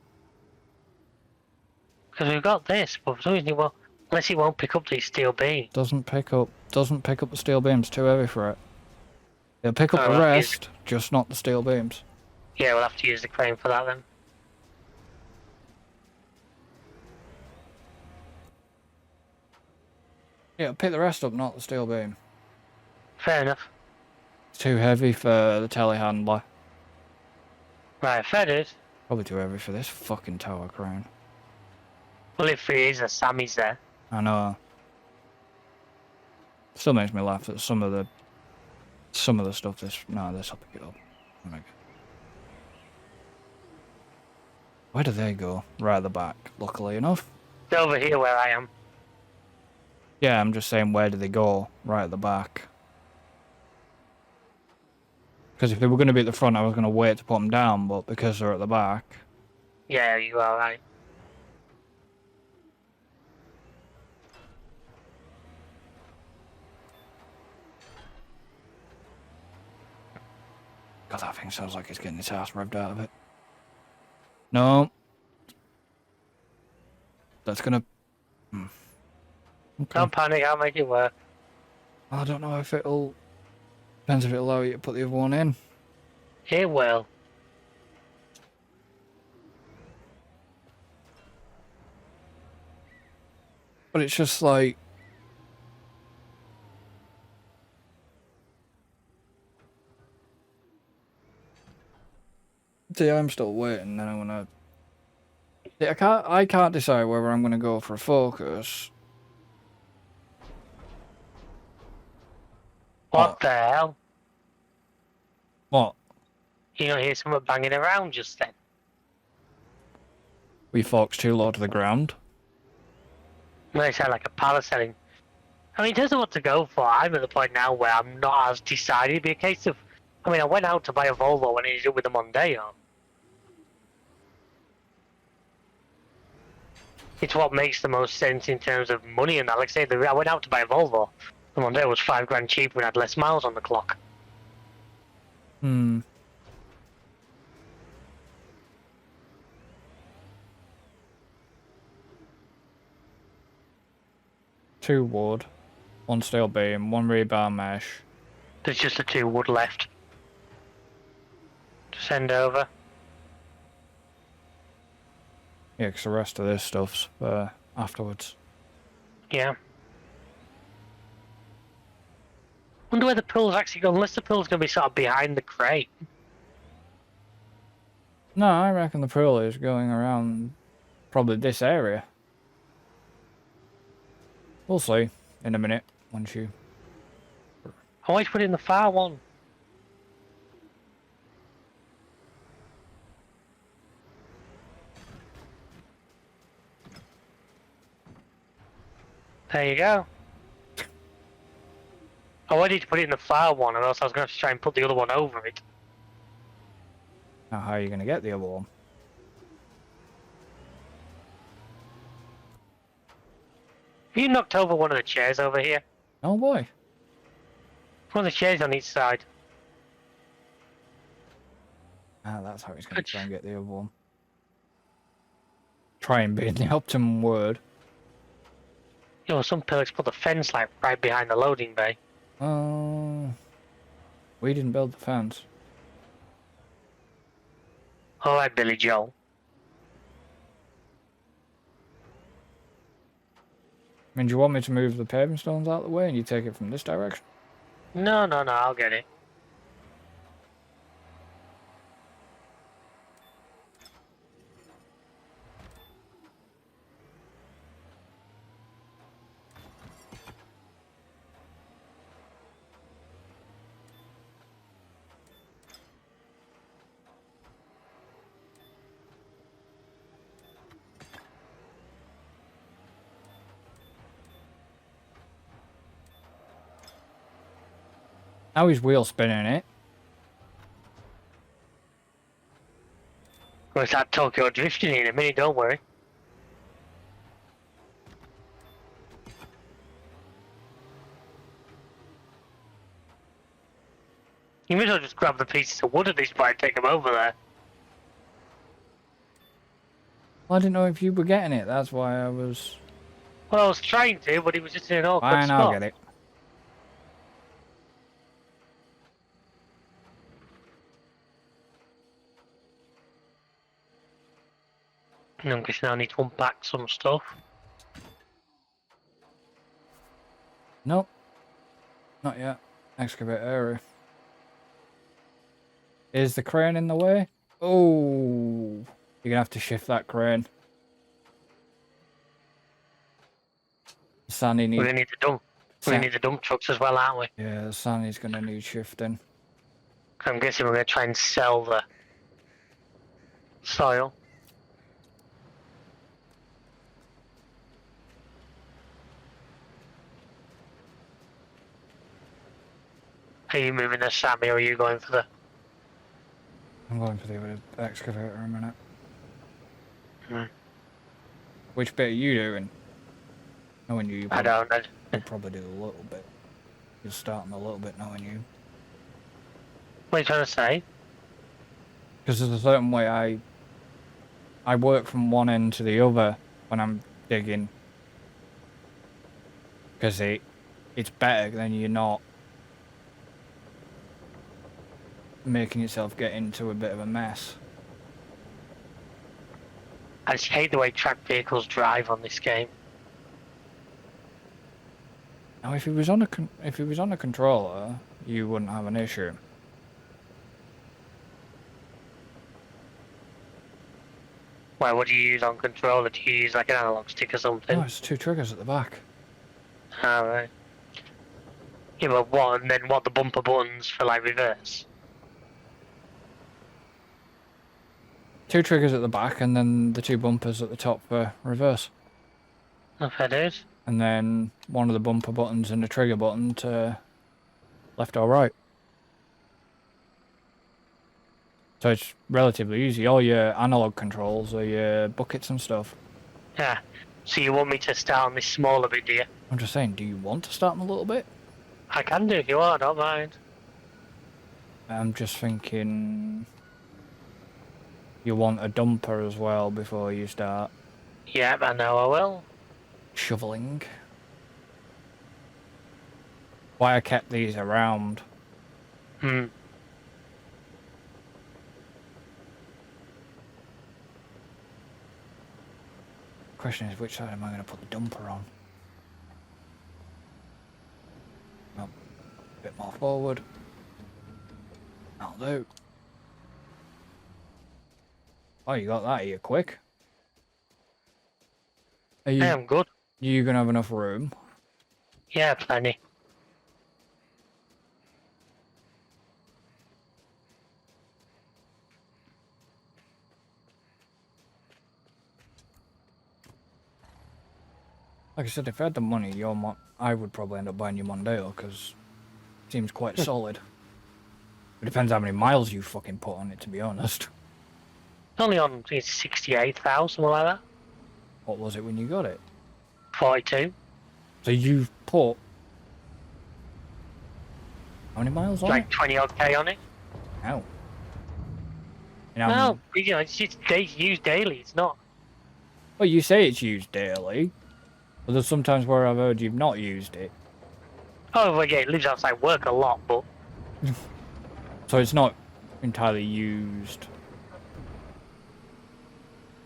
Speaker 2: Because we've got this, but for some reason, well, unless it won't pick up these steel beams.
Speaker 1: Doesn't pick up the steel beams. Too heavy for it. It'll pick up the rest, just not the steel beams.
Speaker 2: Yeah, we'll have to use the crane for that then.
Speaker 1: Yeah, it'll pick the rest up, not the steel beam.
Speaker 2: Fair enough.
Speaker 1: It's too heavy for the telehandler.
Speaker 2: Right, fair dues.
Speaker 1: Probably too heavy for this fucking tower crane.
Speaker 2: Well, if it is, a Sammy's there.
Speaker 1: I know. Still makes me laugh that some of the stuff this will pick it up. Where do they go? Right at the back, luckily enough.
Speaker 2: They're over here where I am.
Speaker 1: Yeah, I'm just saying where do they go? Right at the back. Because if they were going to be at the front, I was going to wait to put them down, but because they're at the back...
Speaker 2: Yeah, you are right.
Speaker 1: God, that thing sounds like it's getting its ass revved out of it. No. That's gonna... Okay.
Speaker 2: Don't panic, I'll make it work.
Speaker 1: I don't know if it'll... Depends if it'll allow you to put the other one in.
Speaker 2: It will.
Speaker 1: But it's just like... See, I'm still waiting, then I'm gonna... See, I can't decide whether I'm gonna go for a Focus.
Speaker 2: What the hell?
Speaker 1: What?
Speaker 2: You don't hear someone banging around just then?
Speaker 1: We Fox too low to the ground.
Speaker 2: No, it sounded like a pallet selling. I mean, in terms of what to go for, I'm at the point now where I'm not as decided. It'd be a case of... I mean, I went out to buy a Volvo when I ended up with a Mondeo. It's what makes the most sense in terms of money and that. Like I say, I went out to buy a Volvo. The Mondeo was £5 cheaper and had less miles on the clock.
Speaker 1: Hmm. Two wood, one steel beam, one rebar mesh.
Speaker 2: There's just the 2 wood left to send over.
Speaker 1: Yeah, because the rest of this stuff's afterwards.
Speaker 2: Yeah. Wonder where the pool's actually going, unless the pool's going to be sort of behind the crate.
Speaker 1: No, I reckon the pool is going around probably this area. We'll see in a minute once you...
Speaker 2: I always put it in the far one. There you go. I wanted to put it in the far one, or else I was going to have to try and put the other one over it.
Speaker 1: Now, how are you going to get the other one?
Speaker 2: Have you knocked over one of the chairs over here?
Speaker 1: Oh boy.
Speaker 2: One of the chairs on each side.
Speaker 1: Ah, that's how he's going to try and get the other one. Try and be in the optimum word.
Speaker 2: You know, some pillars put the fence like right behind the loading bay.
Speaker 1: We didn't build the fence.
Speaker 2: Alright, Billy Joel.
Speaker 1: I mean, do you want me to move the paving stones out of the way and you take it from this direction?
Speaker 2: No, I'll get it.
Speaker 1: Now he's wheel spinning it.
Speaker 2: We'll start Tokyo drifting in a minute, don't worry. You may as well just grab the pieces of wood at this point and take them over there.
Speaker 1: Well, I didn't know if you were getting it, that's why I was...
Speaker 2: Well, I was trying to, but it was just in an awkward
Speaker 1: Fine,
Speaker 2: spot.
Speaker 1: I'll get it.
Speaker 2: I'm guessing I need to unpack some stuff.
Speaker 1: Nope. Not yet. Excavate area. Is the crane in the way? Oh, you're gonna have to shift that crane. Sandy needs...
Speaker 2: We're gonna need the dump. We're gonna need the dump trucks as well, aren't we?
Speaker 1: Yeah, Sandy's gonna need shifting.
Speaker 2: I'm guessing we're gonna try and sell the soil. Are you moving the Sammy or are you going for the...
Speaker 1: I'm going for the other excavator in a minute.
Speaker 2: Hmm.
Speaker 1: Which bit are you doing? Knowing you,
Speaker 2: I don't know.
Speaker 1: you'll probably do a little bit. You're starting a little bit knowing you.
Speaker 2: What are you trying to say?
Speaker 1: Because there's a certain way I work from one end to the other when I'm digging. Because it's better than you're not making yourself get into a bit of a mess.
Speaker 2: I just hate the way tracked vehicles drive on this game.
Speaker 1: Now, if he was on a controller, you wouldn't have an issue.
Speaker 2: Well, what do you use on controller? Do you use like an analog stick or something?
Speaker 1: No, it's 2 triggers at the back.
Speaker 2: Alright. Yeah, but what, and then what, the bumper buttons for like reverse?
Speaker 1: 2 triggers at the back, and then the 2 bumpers at the top for reverse.
Speaker 2: Oh, fair dues.
Speaker 1: And then one of the bumper buttons and the trigger button to left or right. So it's relatively easy. All your analog controls are your buckets and stuff.
Speaker 2: Yeah. So you want me to start on this smaller bit, do you?
Speaker 1: I'm just saying, do you want to start in a little bit?
Speaker 2: I can do if you want, I don't mind.
Speaker 1: I'm just thinking... You want a dumper as well before you start
Speaker 2: Yeah, I know I will.
Speaker 1: shoveling. Why I kept these around.
Speaker 2: Hmm.
Speaker 1: Question is, which side am I going to put the dumper on? Well, a bit more forward. That'll do. Oh, you got that here quick. Are you,
Speaker 2: I am good.
Speaker 1: you going to have enough room?
Speaker 2: Yeah, plenty.
Speaker 1: Like I said, if I had the money, I would probably end up buying your Mondeo, because it seems quite solid. It depends how many miles you fucking put on it, to be honest.
Speaker 2: Only on 68,000, something like that.
Speaker 1: What was it when you got it?
Speaker 2: 42.
Speaker 1: So you've put... How many miles on
Speaker 2: Like
Speaker 1: it?
Speaker 2: 20 odd K on it.
Speaker 1: Ow. And
Speaker 2: Well, you know, it's just used daily. It's not.
Speaker 1: well, you say it's used daily, but there's sometimes where I've heard you've not used it.
Speaker 2: Oh, well, yeah, it lives outside work a lot, but
Speaker 1: So it's not entirely used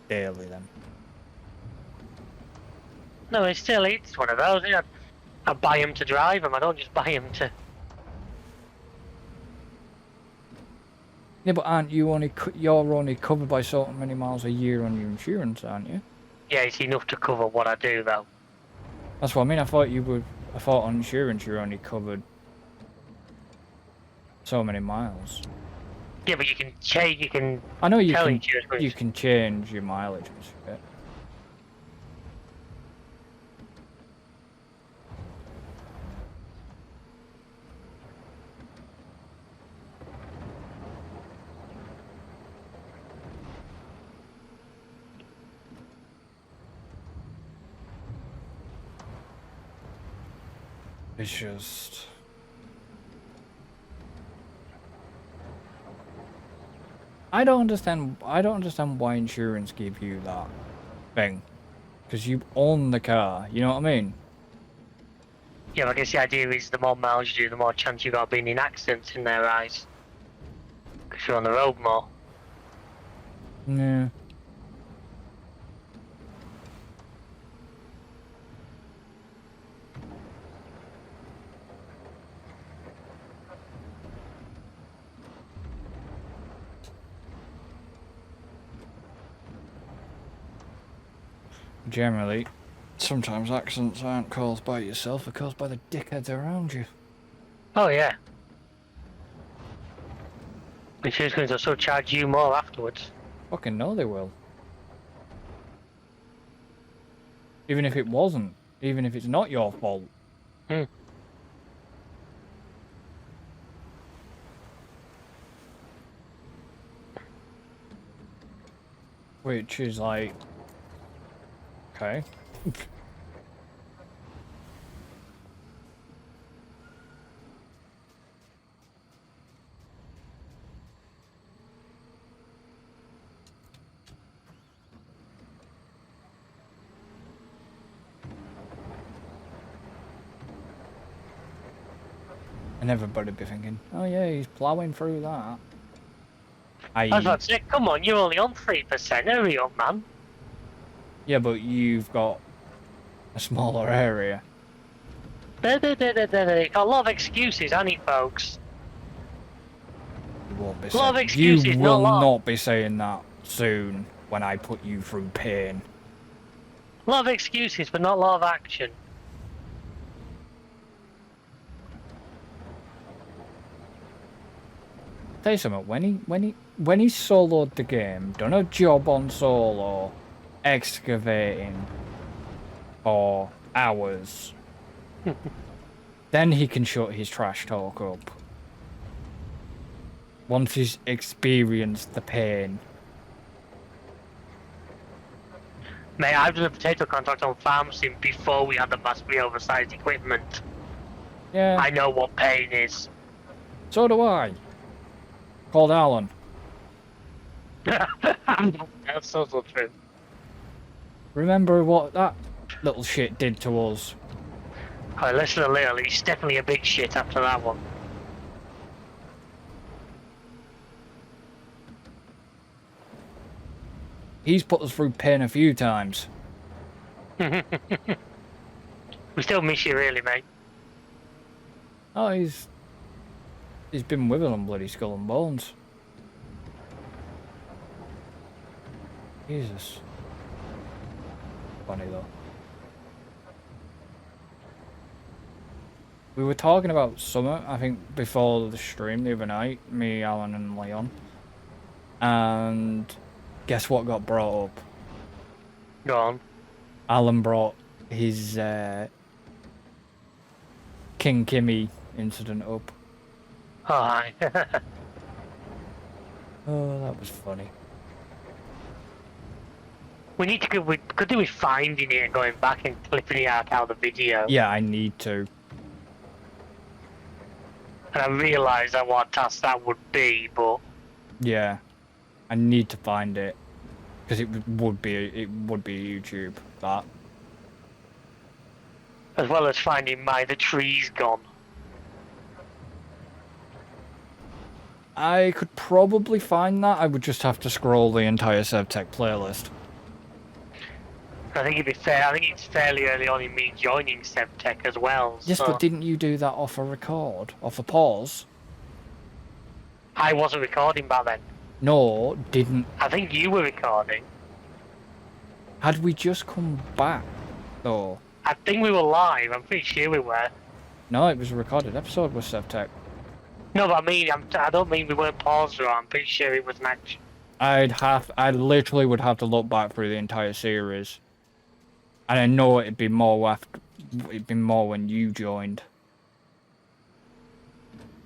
Speaker 1: daily then.
Speaker 2: no, it's one of those. You know, I buy them to drive them. I don't just buy them to.
Speaker 1: Yeah, but aren't you you're only covered by so many miles a year on your insurance, aren't you?
Speaker 2: Yeah, it's enough to cover what I do, though.
Speaker 1: That's what I mean. I thought on insurance you're only covered so many miles.
Speaker 2: Yeah, but you can change. You can.
Speaker 1: I know you
Speaker 2: tell
Speaker 1: can.
Speaker 2: insurance
Speaker 1: You
Speaker 2: companies.
Speaker 1: can change your mileage and shit. It's just. I don't understand. I don't understand why insurance give you that thing, because you own the car. You know what I mean?
Speaker 2: Yeah, I guess the idea is the more miles you do, the more chance you got of being in accidents in their eyes. Because you're on the road more.
Speaker 1: Yeah. Generally, sometimes accidents aren't caused by yourself, they're caused by the dickheads around you.
Speaker 2: Oh yeah. Insurance companies will still charge you more afterwards.
Speaker 1: Fucking know they will. Even if it wasn't. Even if it's not your fault.
Speaker 2: Hmm.
Speaker 1: Which is like... Okay. And everybody'd be thinking, oh yeah, he's ploughing through that.
Speaker 2: I was about to say, come on, you're only on 3%, hurry up, man.
Speaker 1: Yeah, but you've got a smaller area.
Speaker 2: Got a lot of excuses, honey, folks.
Speaker 1: You won't be
Speaker 2: A lot of
Speaker 1: saying,
Speaker 2: excuses,
Speaker 1: you
Speaker 2: not
Speaker 1: will
Speaker 2: a lot.
Speaker 1: not be saying that soon when I put you through pain.
Speaker 2: A lot of excuses, but not a lot of action.
Speaker 1: Tell you something, when he soloed the game, done a job on solo, excavating for hours, then he can shut his trash talk up. Once he's experienced the pain.
Speaker 2: Mate, I've done a potato contract on farm sim before we had the massively oversized equipment.
Speaker 1: Yeah.
Speaker 2: I know what pain is.
Speaker 1: So do I. Called Alan.
Speaker 2: That's so true.
Speaker 1: Remember what that little shit did to us?
Speaker 2: Oh, listen a little, he's definitely a big shit after that one.
Speaker 1: He's put us through pain a few times.
Speaker 2: We still miss you, really, mate.
Speaker 1: Oh, he's been with us on bloody Skull and Bones. Jesus. Funny though. We were talking about summer, I think, before the stream the other night, me, Alan and Leon. And guess what got brought up?
Speaker 2: Go on.
Speaker 1: Alan brought his King Kimmy incident up.
Speaker 2: Oh, hi.
Speaker 1: Oh, that was funny.
Speaker 2: We need to go, we could do with finding it and going back and clipping it out of the video.
Speaker 1: Yeah, I need to.
Speaker 2: And I realised that what task that would be, but...
Speaker 1: Yeah. I need to find it because it would be YouTube that.
Speaker 2: As well as finding the tree's gone.
Speaker 1: I could probably find that. I would just have to scroll the entire SevTech playlist.
Speaker 2: I think it'd be fair. I think it's fairly early on in me joining SevTech as well.
Speaker 1: Yes,
Speaker 2: so.
Speaker 1: but didn't you do that off a record? Off a pause?
Speaker 2: I wasn't recording back then.
Speaker 1: No, didn't.
Speaker 2: I think you were recording.
Speaker 1: Had we just come back, though?
Speaker 2: I think we were live. I'm pretty sure we were.
Speaker 1: No, it was a recorded episode with SevTech.
Speaker 2: No, but I mean, I don't mean we weren't paused or I'm pretty sure it was an action.
Speaker 1: I literally would have to look back through the entire series. And I know it'd be more when you joined.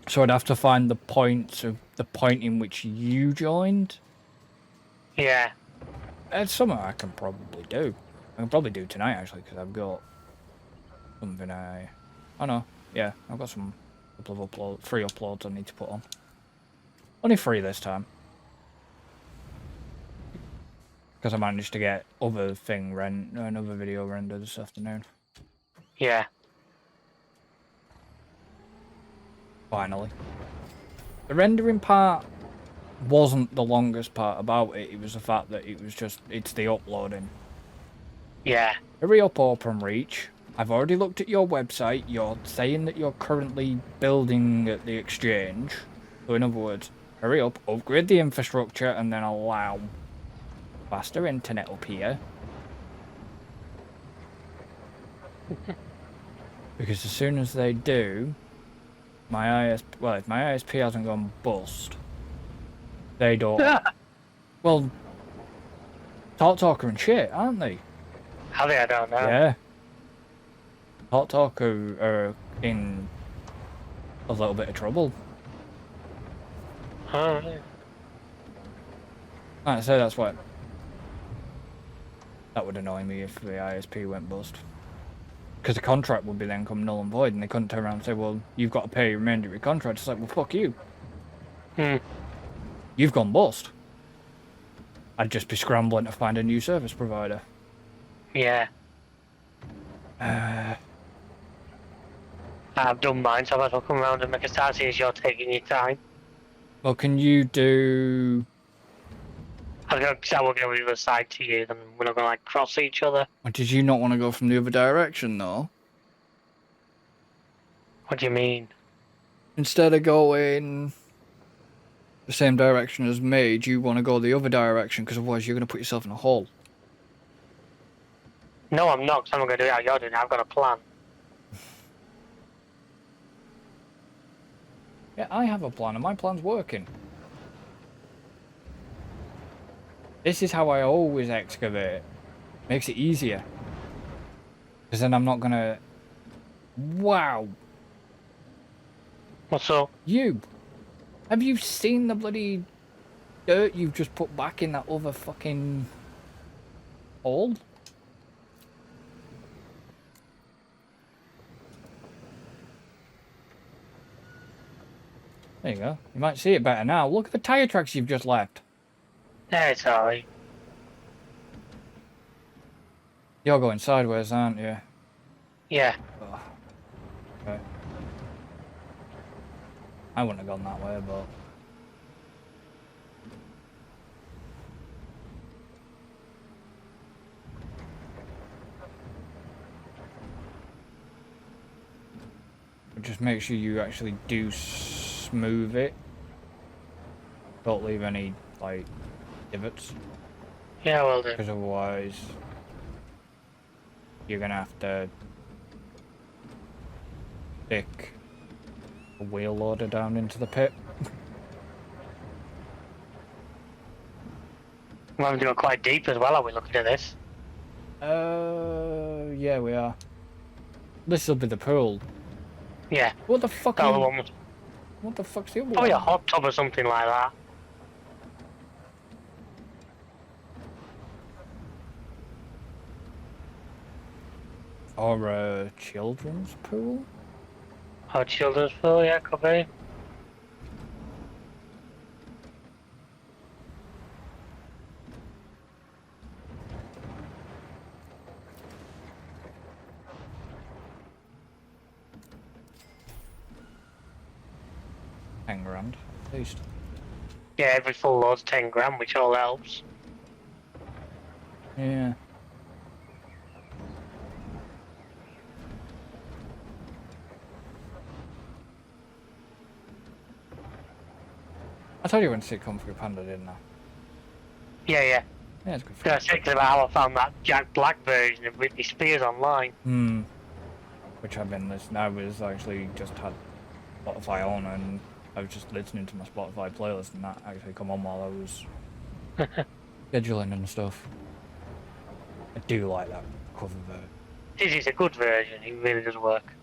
Speaker 1: So I'd have to find the point in which you joined.
Speaker 2: Yeah.
Speaker 1: It's something I can probably do. I can probably do tonight, actually, because I've got something oh no, yeah, I've got some couple of free uploads I need to put on. Only 3 this time. Because I managed to get another video rendered this afternoon.
Speaker 2: Yeah.
Speaker 1: Finally. The rendering part wasn't the longest part about it. It was the fact that it's the uploading.
Speaker 2: Yeah.
Speaker 1: Hurry up, OpenReach. I've already looked at your website. You're saying that you're currently building at the exchange. So in other words, hurry up, upgrade the infrastructure, and then allow faster internet up here. Because as soon as they do, if my ISP hasn't gone bust, they don't. Well, Talker and shit, aren't they?
Speaker 2: Are they? I don't know.
Speaker 1: Yeah. Talker are in a little bit of trouble.
Speaker 2: Oh, really?
Speaker 1: I'd say that's what. That would annoy me if the ISP went bust. Because the contract would be then come null and void, and they couldn't turn around and say, well, you've got to pay your remainder of your contract. It's like, well, fuck you. You've gone bust. I'd just be scrambling to find a new service provider.
Speaker 2: Yeah. I've done mine, so I might as well come around and make a start since you're taking your time.
Speaker 1: Well, can you do...
Speaker 2: I'm going to work over the other side to you, then we're not going to like cross each other.
Speaker 1: Or did you not want to go from the other direction, though?
Speaker 2: What do you mean?
Speaker 1: Instead of going the same direction as me, do you want to go the other direction? Because otherwise you're going to put yourself in a hole.
Speaker 2: No, I'm not, because I'm not going to do it how you're doing it. I've got a plan.
Speaker 1: Yeah, I have a plan, and my plan's working. This is how I always excavate. Makes it easier. Because then I'm not going to... Wow.
Speaker 2: What's up?
Speaker 1: You. Have you seen the bloody dirt you've just put back in that other fucking hole? There you go. You might see it better now. Look at the tyre tracks you've just left.
Speaker 2: Yeah, it's alright.
Speaker 1: You're going sideways, aren't you?
Speaker 2: Yeah.
Speaker 1: Oh. Okay. I wouldn't have gone that way, but... Just make sure you actually do smooth it. Don't leave any, like, divots.
Speaker 2: Yeah, well do.
Speaker 1: Because otherwise... You're gonna have to... stick a wheel loader down into the pit.
Speaker 2: We're having to go quite deep as well, are we looking at this?
Speaker 1: Yeah, we are. This will be the pool.
Speaker 2: Yeah.
Speaker 1: What the fuck?
Speaker 2: The other one was
Speaker 1: What the fuck's the other
Speaker 2: probably
Speaker 1: one?
Speaker 2: a hot tub or something like that.
Speaker 1: Or a children's pool?
Speaker 2: Or children's pool, yeah, could be.
Speaker 1: 10 grand, at least.
Speaker 2: Yeah, every full load's 10 grand, which all helps.
Speaker 1: Yeah. I told you when to see Kung Fu Panda, didn't I?
Speaker 2: Yeah.
Speaker 1: Yeah, it's good fun.
Speaker 2: I was thinking about how I found that Jack Black version of Britney Spears online.
Speaker 1: Which I've been listening. I was actually just had Spotify on and I was just listening to my Spotify playlist and that actually come on while I was scheduling and stuff. I do like that cover version.
Speaker 2: This is a good version, it really does work.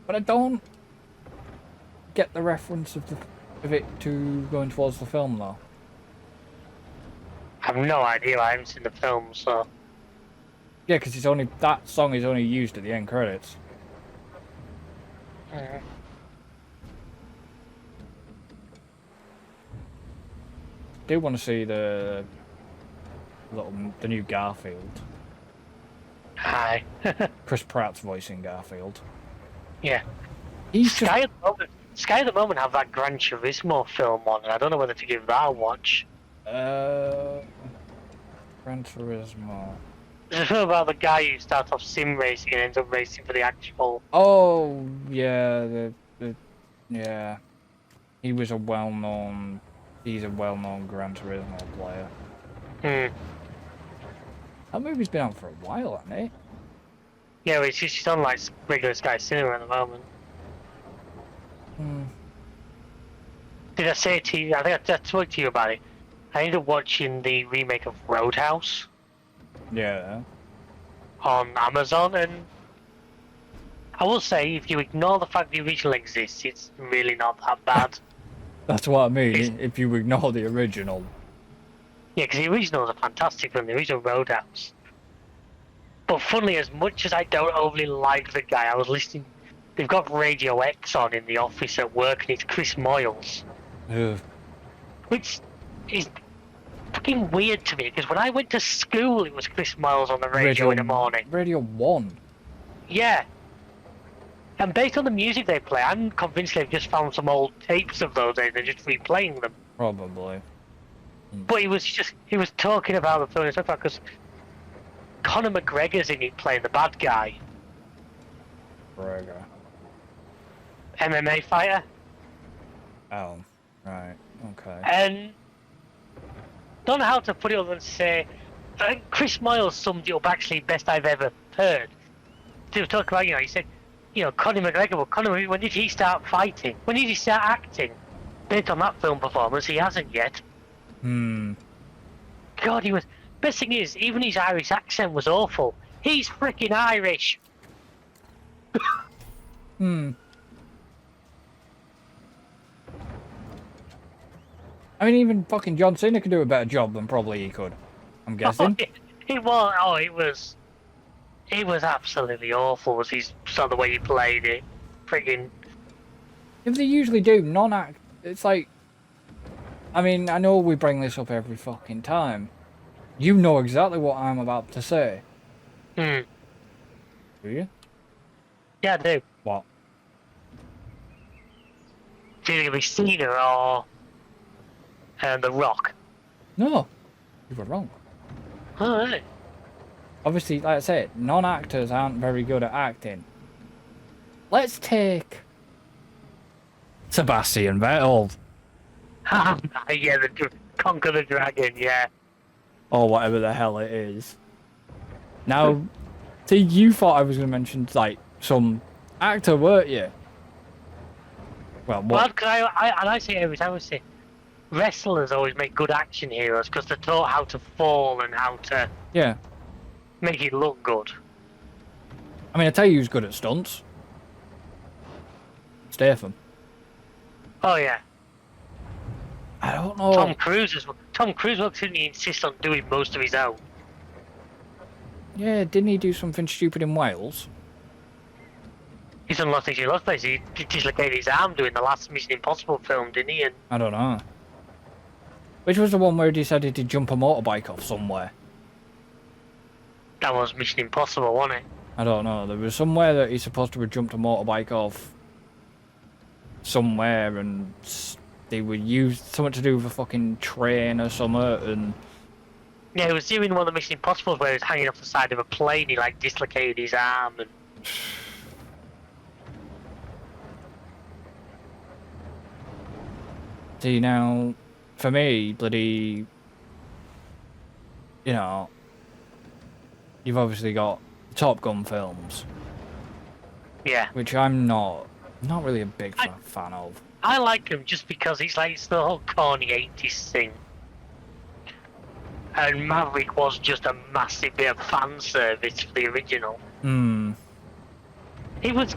Speaker 1: But I don't get the reference of it to going towards the film though.
Speaker 2: I have no idea, I haven't seen the film, so...
Speaker 1: Yeah, because it's only that song is only used at the end credits.
Speaker 2: Mm.
Speaker 1: I do want to see the new Garfield.
Speaker 2: Hi.
Speaker 1: Chris Pratt's voicing Garfield.
Speaker 2: Yeah.
Speaker 1: He's
Speaker 2: Sky at the moment have that Gran Turismo film on, and I don't know whether to give that a watch.
Speaker 1: Gran Turismo.
Speaker 2: There's a film about the guy who starts off sim racing and ends up racing for the actual...
Speaker 1: Oh, yeah, yeah. He's a well-known Gran Turismo player. That movie's been out for a while, hasn't it?
Speaker 2: Yeah, it's just on like regular Sky Cinema at the moment. Did I say to you, I think I talked to you about it. I ended up watching the remake of Roadhouse.
Speaker 1: Yeah.
Speaker 2: On Amazon, and I will say, if you ignore the fact the original exists, it's really not that bad.
Speaker 1: That's what I mean, if you ignore the original.
Speaker 2: Yeah, because the original is a fantastic film, the original Roadhouse. But funnily, as much as I don't overly like the guy, I was listening... They've got Radio X on in the office at work, and it's Chris Moyles.
Speaker 1: Ugh.
Speaker 2: Which is fucking weird to me, because when I went to school, it was Chris Moyles on the radio in the morning.
Speaker 1: Radio 1?
Speaker 2: Yeah. And based on the music they play, I'm convinced they've just found some old tapes of those days, they're just replaying them.
Speaker 1: Probably.
Speaker 2: But he was talking about the film, because Conor McGregor's in it playing the bad guy.
Speaker 1: McGregor.
Speaker 2: MMA fighter.
Speaker 1: Oh, right, okay.
Speaker 2: And don't know how to put it other than say, I think Chris Moyles summed it up actually best I've ever heard. He was talking about, he said, Conor McGregor, well, Conor, when did he start fighting? When did he start acting? Based on that film performance, he hasn't yet. God, he was... Best thing is, even his Irish accent was awful. He's freaking Irish!
Speaker 1: I mean, even fucking John Cena could do a better job than probably he could. I'm guessing.
Speaker 2: It was absolutely awful. Was his sort of the way he played it, friggin'.
Speaker 1: If they usually do non-act, it's like. I mean, I know we bring this up every fucking time. You know exactly what I'm about to say. Do you?
Speaker 2: Yeah, I do.
Speaker 1: What?
Speaker 2: It's either gonna be Cena or The Rock.
Speaker 1: No, you were wrong.
Speaker 2: Oh, really?
Speaker 1: Obviously, like I said, non-actors aren't very good at acting. Let's take Sebastian Vettel.
Speaker 2: Yeah, Conquer the Dragon, yeah.
Speaker 1: Or whatever the hell it is. Now, see, you thought I was going to mention, like, some actor, weren't you? Well, what?
Speaker 2: Well, cause I say every time, I say, wrestlers always make good action heroes because they're taught how to fall and how to make it look good.
Speaker 1: I mean, I tell you who's good at stunts. Statham.
Speaker 2: Oh, yeah.
Speaker 1: I don't know.
Speaker 2: Tom Cruise looks in he insists on doing most of his own.
Speaker 1: Yeah, didn't he do something stupid in Wales?
Speaker 2: He's done lots of things in lots of places. He dislocated his arm doing the last Mission Impossible film, didn't he? And
Speaker 1: I don't know. Which was the one where he decided to jump a motorbike off somewhere?
Speaker 2: that was Mission Impossible, wasn't it?
Speaker 1: I don't know. There was somewhere that he's supposed to have jumped a motorbike off somewhere and they would use something to do with a fucking train or something, and
Speaker 2: Yeah, he was doing one of the Mission Impossibles where he was hanging off the side of a plane. He like dislocated his arm and.
Speaker 1: See, now, for me, bloody, you know, you've obviously got the Top Gun films.
Speaker 2: Yeah.
Speaker 1: Which I'm not really a big fan of.
Speaker 2: I like him just because it's the whole corny 80s thing. And Maverick was just a massive bit of fan service for the original. It was.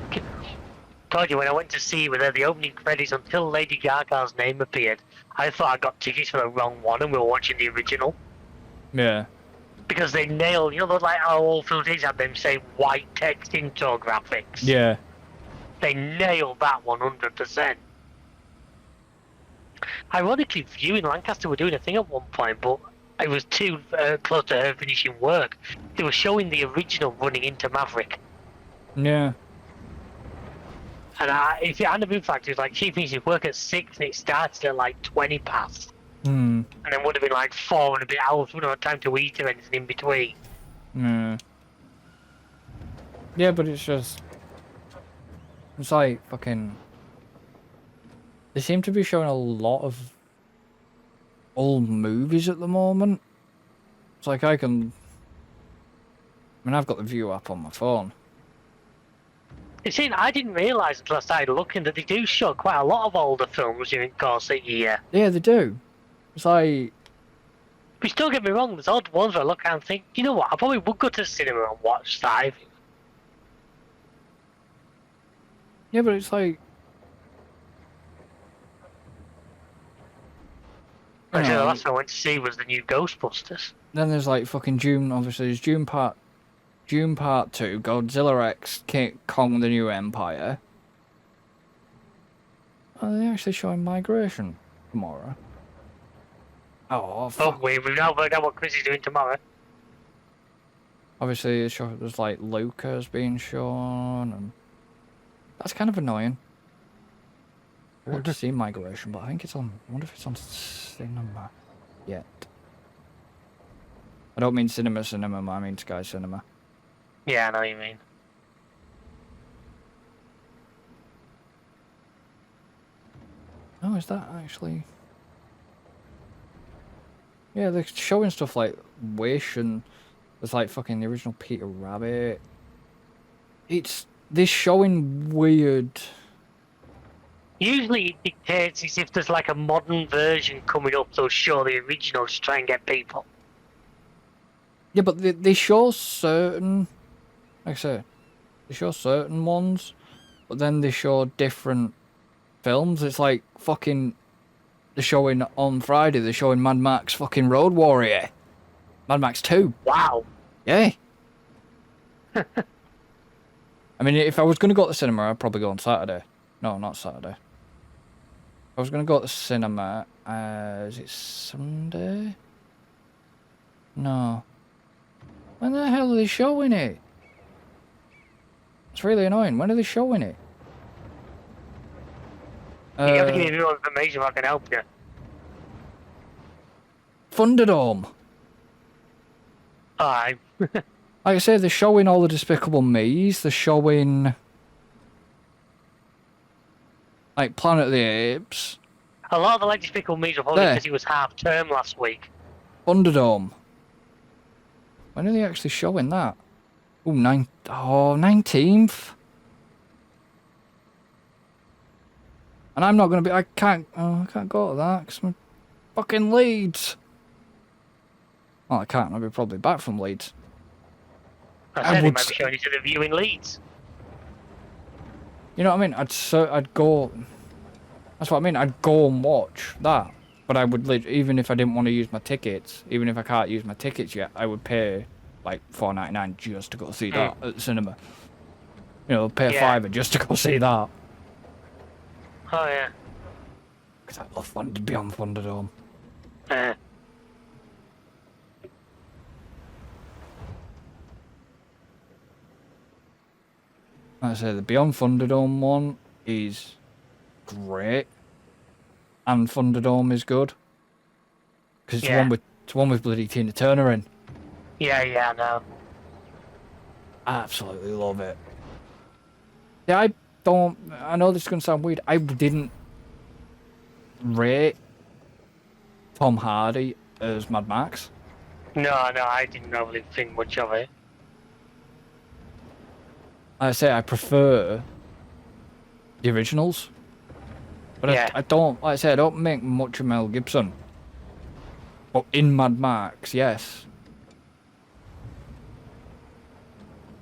Speaker 2: Told you when I went to see with the opening credits until Lady Gaga's name appeared, I thought I got tickets for the wrong one and we were watching the original.
Speaker 1: Yeah.
Speaker 2: Because they nailed, like how all films had them say white text infographics.
Speaker 1: Yeah.
Speaker 2: They nailed that 100%. Ironically, View in Lancaster were doing a thing at one point, but it was too close to her finishing work. They were showing the original running into Maverick.
Speaker 1: Yeah.
Speaker 2: And if it hadn't been fact, it was like she finished work at 6 and it started at like 20 past. And then would have been like 4 and a bit hours, wouldn't have had time to eat or anything in between.
Speaker 1: Yeah, but it's just... It's like fucking... They seem to be showing a lot of old movies at the moment. It's like I mean, I've got the View app on my phone.
Speaker 2: You see, I didn't realise until I started looking that they do show quite a lot of older films during the course of the year.
Speaker 1: Yeah, they do. It's like...
Speaker 2: But don't get me wrong, there's odd ones where I look at and think, you know what, I probably would go to the cinema and watch that.
Speaker 1: Yeah, but it's like...
Speaker 2: Actually, the last one I went to see was the new Ghostbusters.
Speaker 1: Then there's like fucking June, obviously there's June Part 2, Godzilla X, King Kong the New Empire. Are they actually showing Migration tomorrow? Oh, fuck.
Speaker 2: Oh, we've now worked out what Chris is doing tomorrow.
Speaker 1: Obviously, there's like Lucas being shown, and that's kind of annoying. I want to see Migration, but I think it's on. I wonder if it's on cinema yet. I don't mean cinema, I mean Sky Cinema.
Speaker 2: Yeah, I know what you mean.
Speaker 1: Oh, is that actually? Yeah, they're showing stuff like Wish, and there's like fucking the original Peter Rabbit. They're showing weird.
Speaker 2: Usually it dictates as if there's like a modern version coming up, they'll show the original to try and get people.
Speaker 1: Yeah, but they show certain, like I say, they show certain ones, but then they show different films. It's like fucking, they're showing on Friday, they're showing Mad Max fucking Road Warrior. Mad Max 2.
Speaker 2: Wow.
Speaker 1: Yeah. I mean, if I was going to go to the cinema, I'd probably go on Saturday. No, not Saturday. I was going to go to the cinema, is it Sunday? No. When the hell are they showing it? It's really annoying. When are they showing it?
Speaker 2: You have to give me more information if I can help you.
Speaker 1: Thunderdome.
Speaker 2: Alright.
Speaker 1: Like I say, they're showing all the Despicable Me's. They're showing... like Planet of the Apes.
Speaker 2: A lot of the like Despicable Me were probably because it was half term last week.
Speaker 1: Thunderdome. When are they actually showing that? Ooh, 19th. And I'm not going to be... I can't go to that because I'm fucking Leeds. Well, I can't. I'll be probably back from Leeds.
Speaker 2: I said they might be showing you to the View in Leeds.
Speaker 1: You know what I mean? I'd go... That's what I mean. I'd go and watch that. But I would, even if I didn't want to use my tickets, even if I can't use my tickets yet, I would pay like $4.99 just to go see that at the cinema. You know, pay a $5 just to go see that.
Speaker 2: Oh yeah.
Speaker 1: Because I love Beyond Thunderdome. Like I say, the Beyond Thunderdome one is great, and Thunderdome is good because it's the one with bloody Tina Turner in.
Speaker 2: Yeah, I know.
Speaker 1: I absolutely love it. Yeah, I know this is gonna sound weird. I didn't rate Tom Hardy as Mad Max.
Speaker 2: No, I didn't really think much of it.
Speaker 1: I say I prefer the originals, but I don't. Like I say, I don't make much of Mel Gibson. But in Mad Max, yes.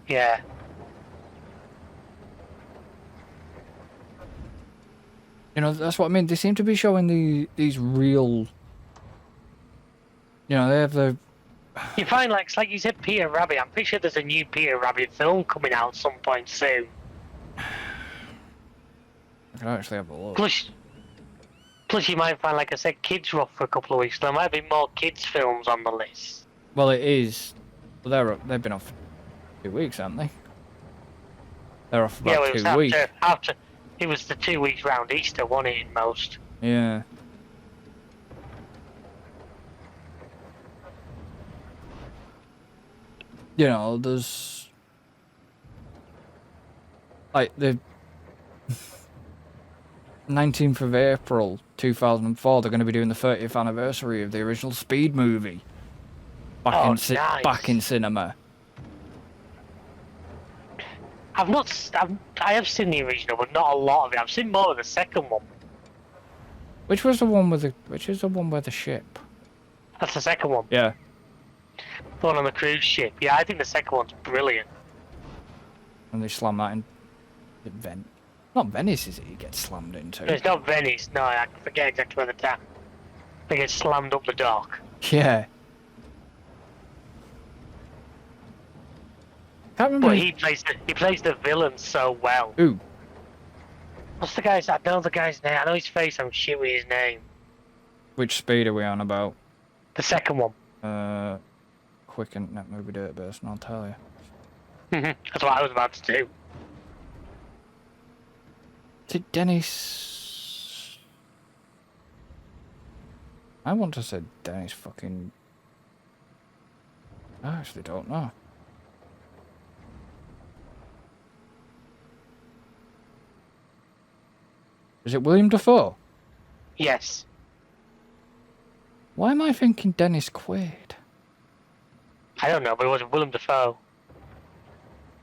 Speaker 2: Yeah.
Speaker 1: You know, that's what I mean. They seem to be showing these real. You know, they have the.
Speaker 2: You find like you said, Peter Rabbit. I'm pretty sure there's a new Peter Rabbit film coming out some point soon.
Speaker 1: I can actually have a look.
Speaker 2: Plus, you might find, like I said, Kids Rock for a couple of weeks. There might be more kids films on the list.
Speaker 1: Well, it is. Well, they've been off 2 weeks, haven't they? They're off about 2 weeks.
Speaker 2: After it was the 2 weeks round Easter, wasn't it, in most?
Speaker 1: Yeah. You know, there's like the 19th of April 2004. They're going to be doing the 30th anniversary of the original Speed movie back in cinema.
Speaker 2: I have seen the original, but not a lot of it. I've seen more of the second one.
Speaker 1: Which is the one with the ship?
Speaker 2: That's the second one.
Speaker 1: Yeah.
Speaker 2: The one on the cruise ship. Yeah, I think the second one's brilliant.
Speaker 1: And they slam that in not Venice, is it? He gets slammed into.
Speaker 2: It's not Venice. No, I forget exactly where the town. They get slammed up the dock.
Speaker 1: Yeah. Can't remember.
Speaker 2: But he plays the villain so well.
Speaker 1: Ooh.
Speaker 2: What's the guy's? I know the guy's name. I know his face. I'm shit with his name.
Speaker 1: Which Speed are we on about?
Speaker 2: The second one.
Speaker 1: Quick Internet Movie Database, and I'll tell you.
Speaker 2: That's what I was about to do.
Speaker 1: Did Dennis? I want to say Dennis fucking. I actually don't know. Is it William Dafoe?
Speaker 2: Yes.
Speaker 1: Why am I thinking Dennis Quaid?
Speaker 2: I don't know, but it was Willem Dafoe.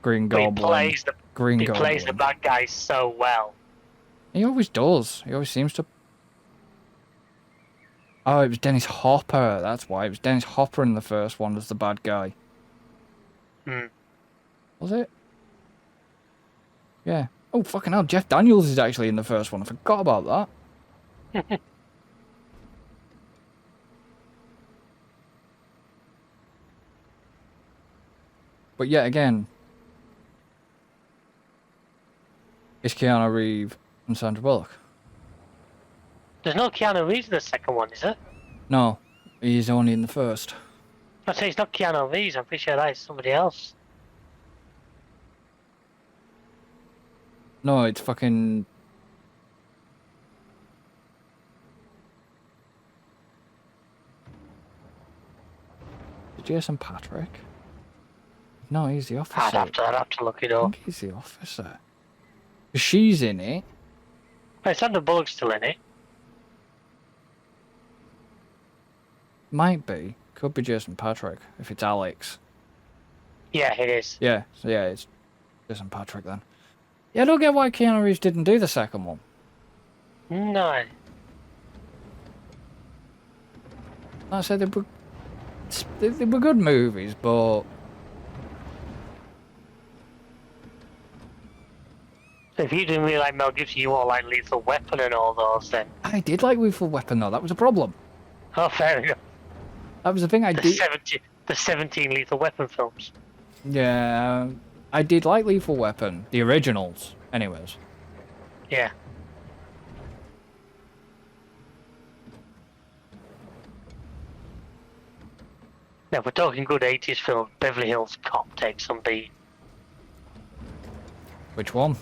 Speaker 1: Green Goblin.
Speaker 2: He plays the bad guy so well.
Speaker 1: He always does. He always seems to. Oh, it was Dennis Hopper. That's why. It was Dennis Hopper in the first one as the bad guy. Was it? Yeah. Oh, fucking hell. Jeff Daniels is actually in the first one. I forgot about that. But yet again, it's Keanu Reeves and Sandra Bullock.
Speaker 2: There's no Keanu Reeves in the second one, is it?
Speaker 1: No, he's only in the first.
Speaker 2: I say it's not Keanu Reeves. I'm pretty sure that is somebody else.
Speaker 1: No, it's fucking. Jason Patrick? No, he's the officer.
Speaker 2: I'd have to look it up.
Speaker 1: I think he's the officer. She's in it.
Speaker 2: Wait, Sandra Bullock's still in it.
Speaker 1: Might be. Could be Jason Patrick, if it's Alex.
Speaker 2: Yeah, it is.
Speaker 1: Yeah, so yeah, it's Jason Patrick then. Yeah, I don't get why Keanu Reeves didn't do the second one.
Speaker 2: No.
Speaker 1: Like I said, they were good movies, but...
Speaker 2: So if you didn't really like Mel Gibson, you won't like Lethal Weapon and all those then?
Speaker 1: I did like Lethal Weapon though, that was a problem.
Speaker 2: Oh, fair enough.
Speaker 1: That was the thing I did...
Speaker 2: The 17 Lethal Weapon films.
Speaker 1: Yeah, I did like Lethal Weapon. The originals, anyways.
Speaker 2: Yeah. Now, if we're talking good 80s film, Beverly Hills Cop takes some beat.
Speaker 1: Which one?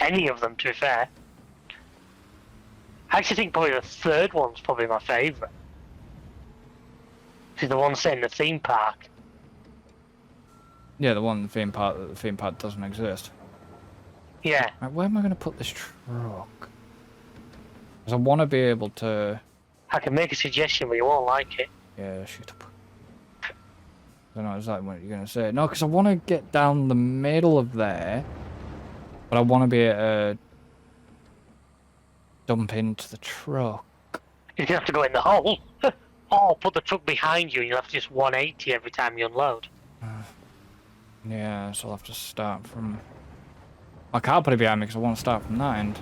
Speaker 2: Any of them, to be fair. I actually think probably the third one's probably my favourite. It's the one set in the theme park.
Speaker 1: Yeah, the one theme park that the theme park doesn't exist.
Speaker 2: Yeah.
Speaker 1: Right, where am I going to put this truck? Because I want to be able to...
Speaker 2: I can make a suggestion, but you won't like it.
Speaker 1: Yeah, shut up. I don't know exactly what you're going to say. No, because I want to get down the middle of there, but I want to be able to dump into the truck.
Speaker 2: You're gonna have to go in the hole. Or put the truck behind you and you'll have to just 180 every time you unload.
Speaker 1: Yeah, so I'll have to start from... I can't put it behind me because I want to start from that end.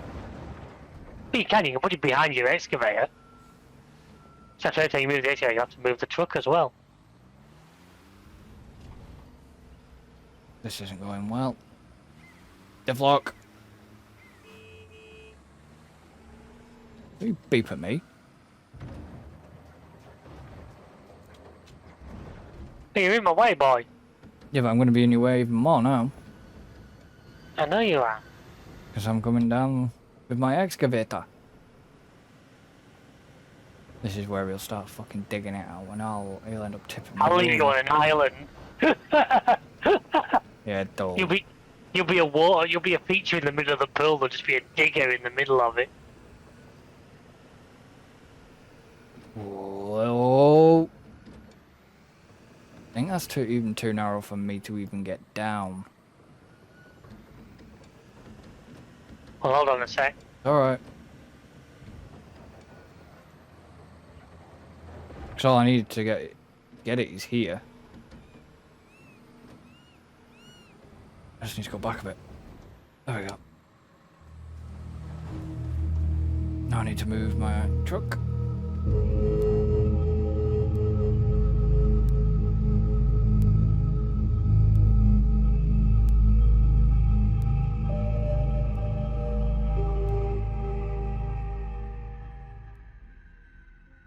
Speaker 2: But you can put it behind your excavator. So every time you move the excavator, you have to move the truck as well.
Speaker 1: This isn't going well. Devlock. You beep at me.
Speaker 2: Hey, you're in my way, boy.
Speaker 1: Yeah, but I'm going to be in your way even more now.
Speaker 2: I know you are.
Speaker 1: Because I'm coming down with my excavator. This is where he'll start fucking digging it out and he'll end up tipping me
Speaker 2: I'll leave you
Speaker 1: over.
Speaker 2: on an island.
Speaker 1: Yeah, dull.
Speaker 2: You'll be a feature in the middle of the pool, there'll just be a digger in the middle of it.
Speaker 1: Whoa. I think that's even too narrow for me to even get down.
Speaker 2: Well, hold on a sec.
Speaker 1: Alright. Because all I needed to get it is here. I just need to go back a bit. There we go. Now I need to move my truck.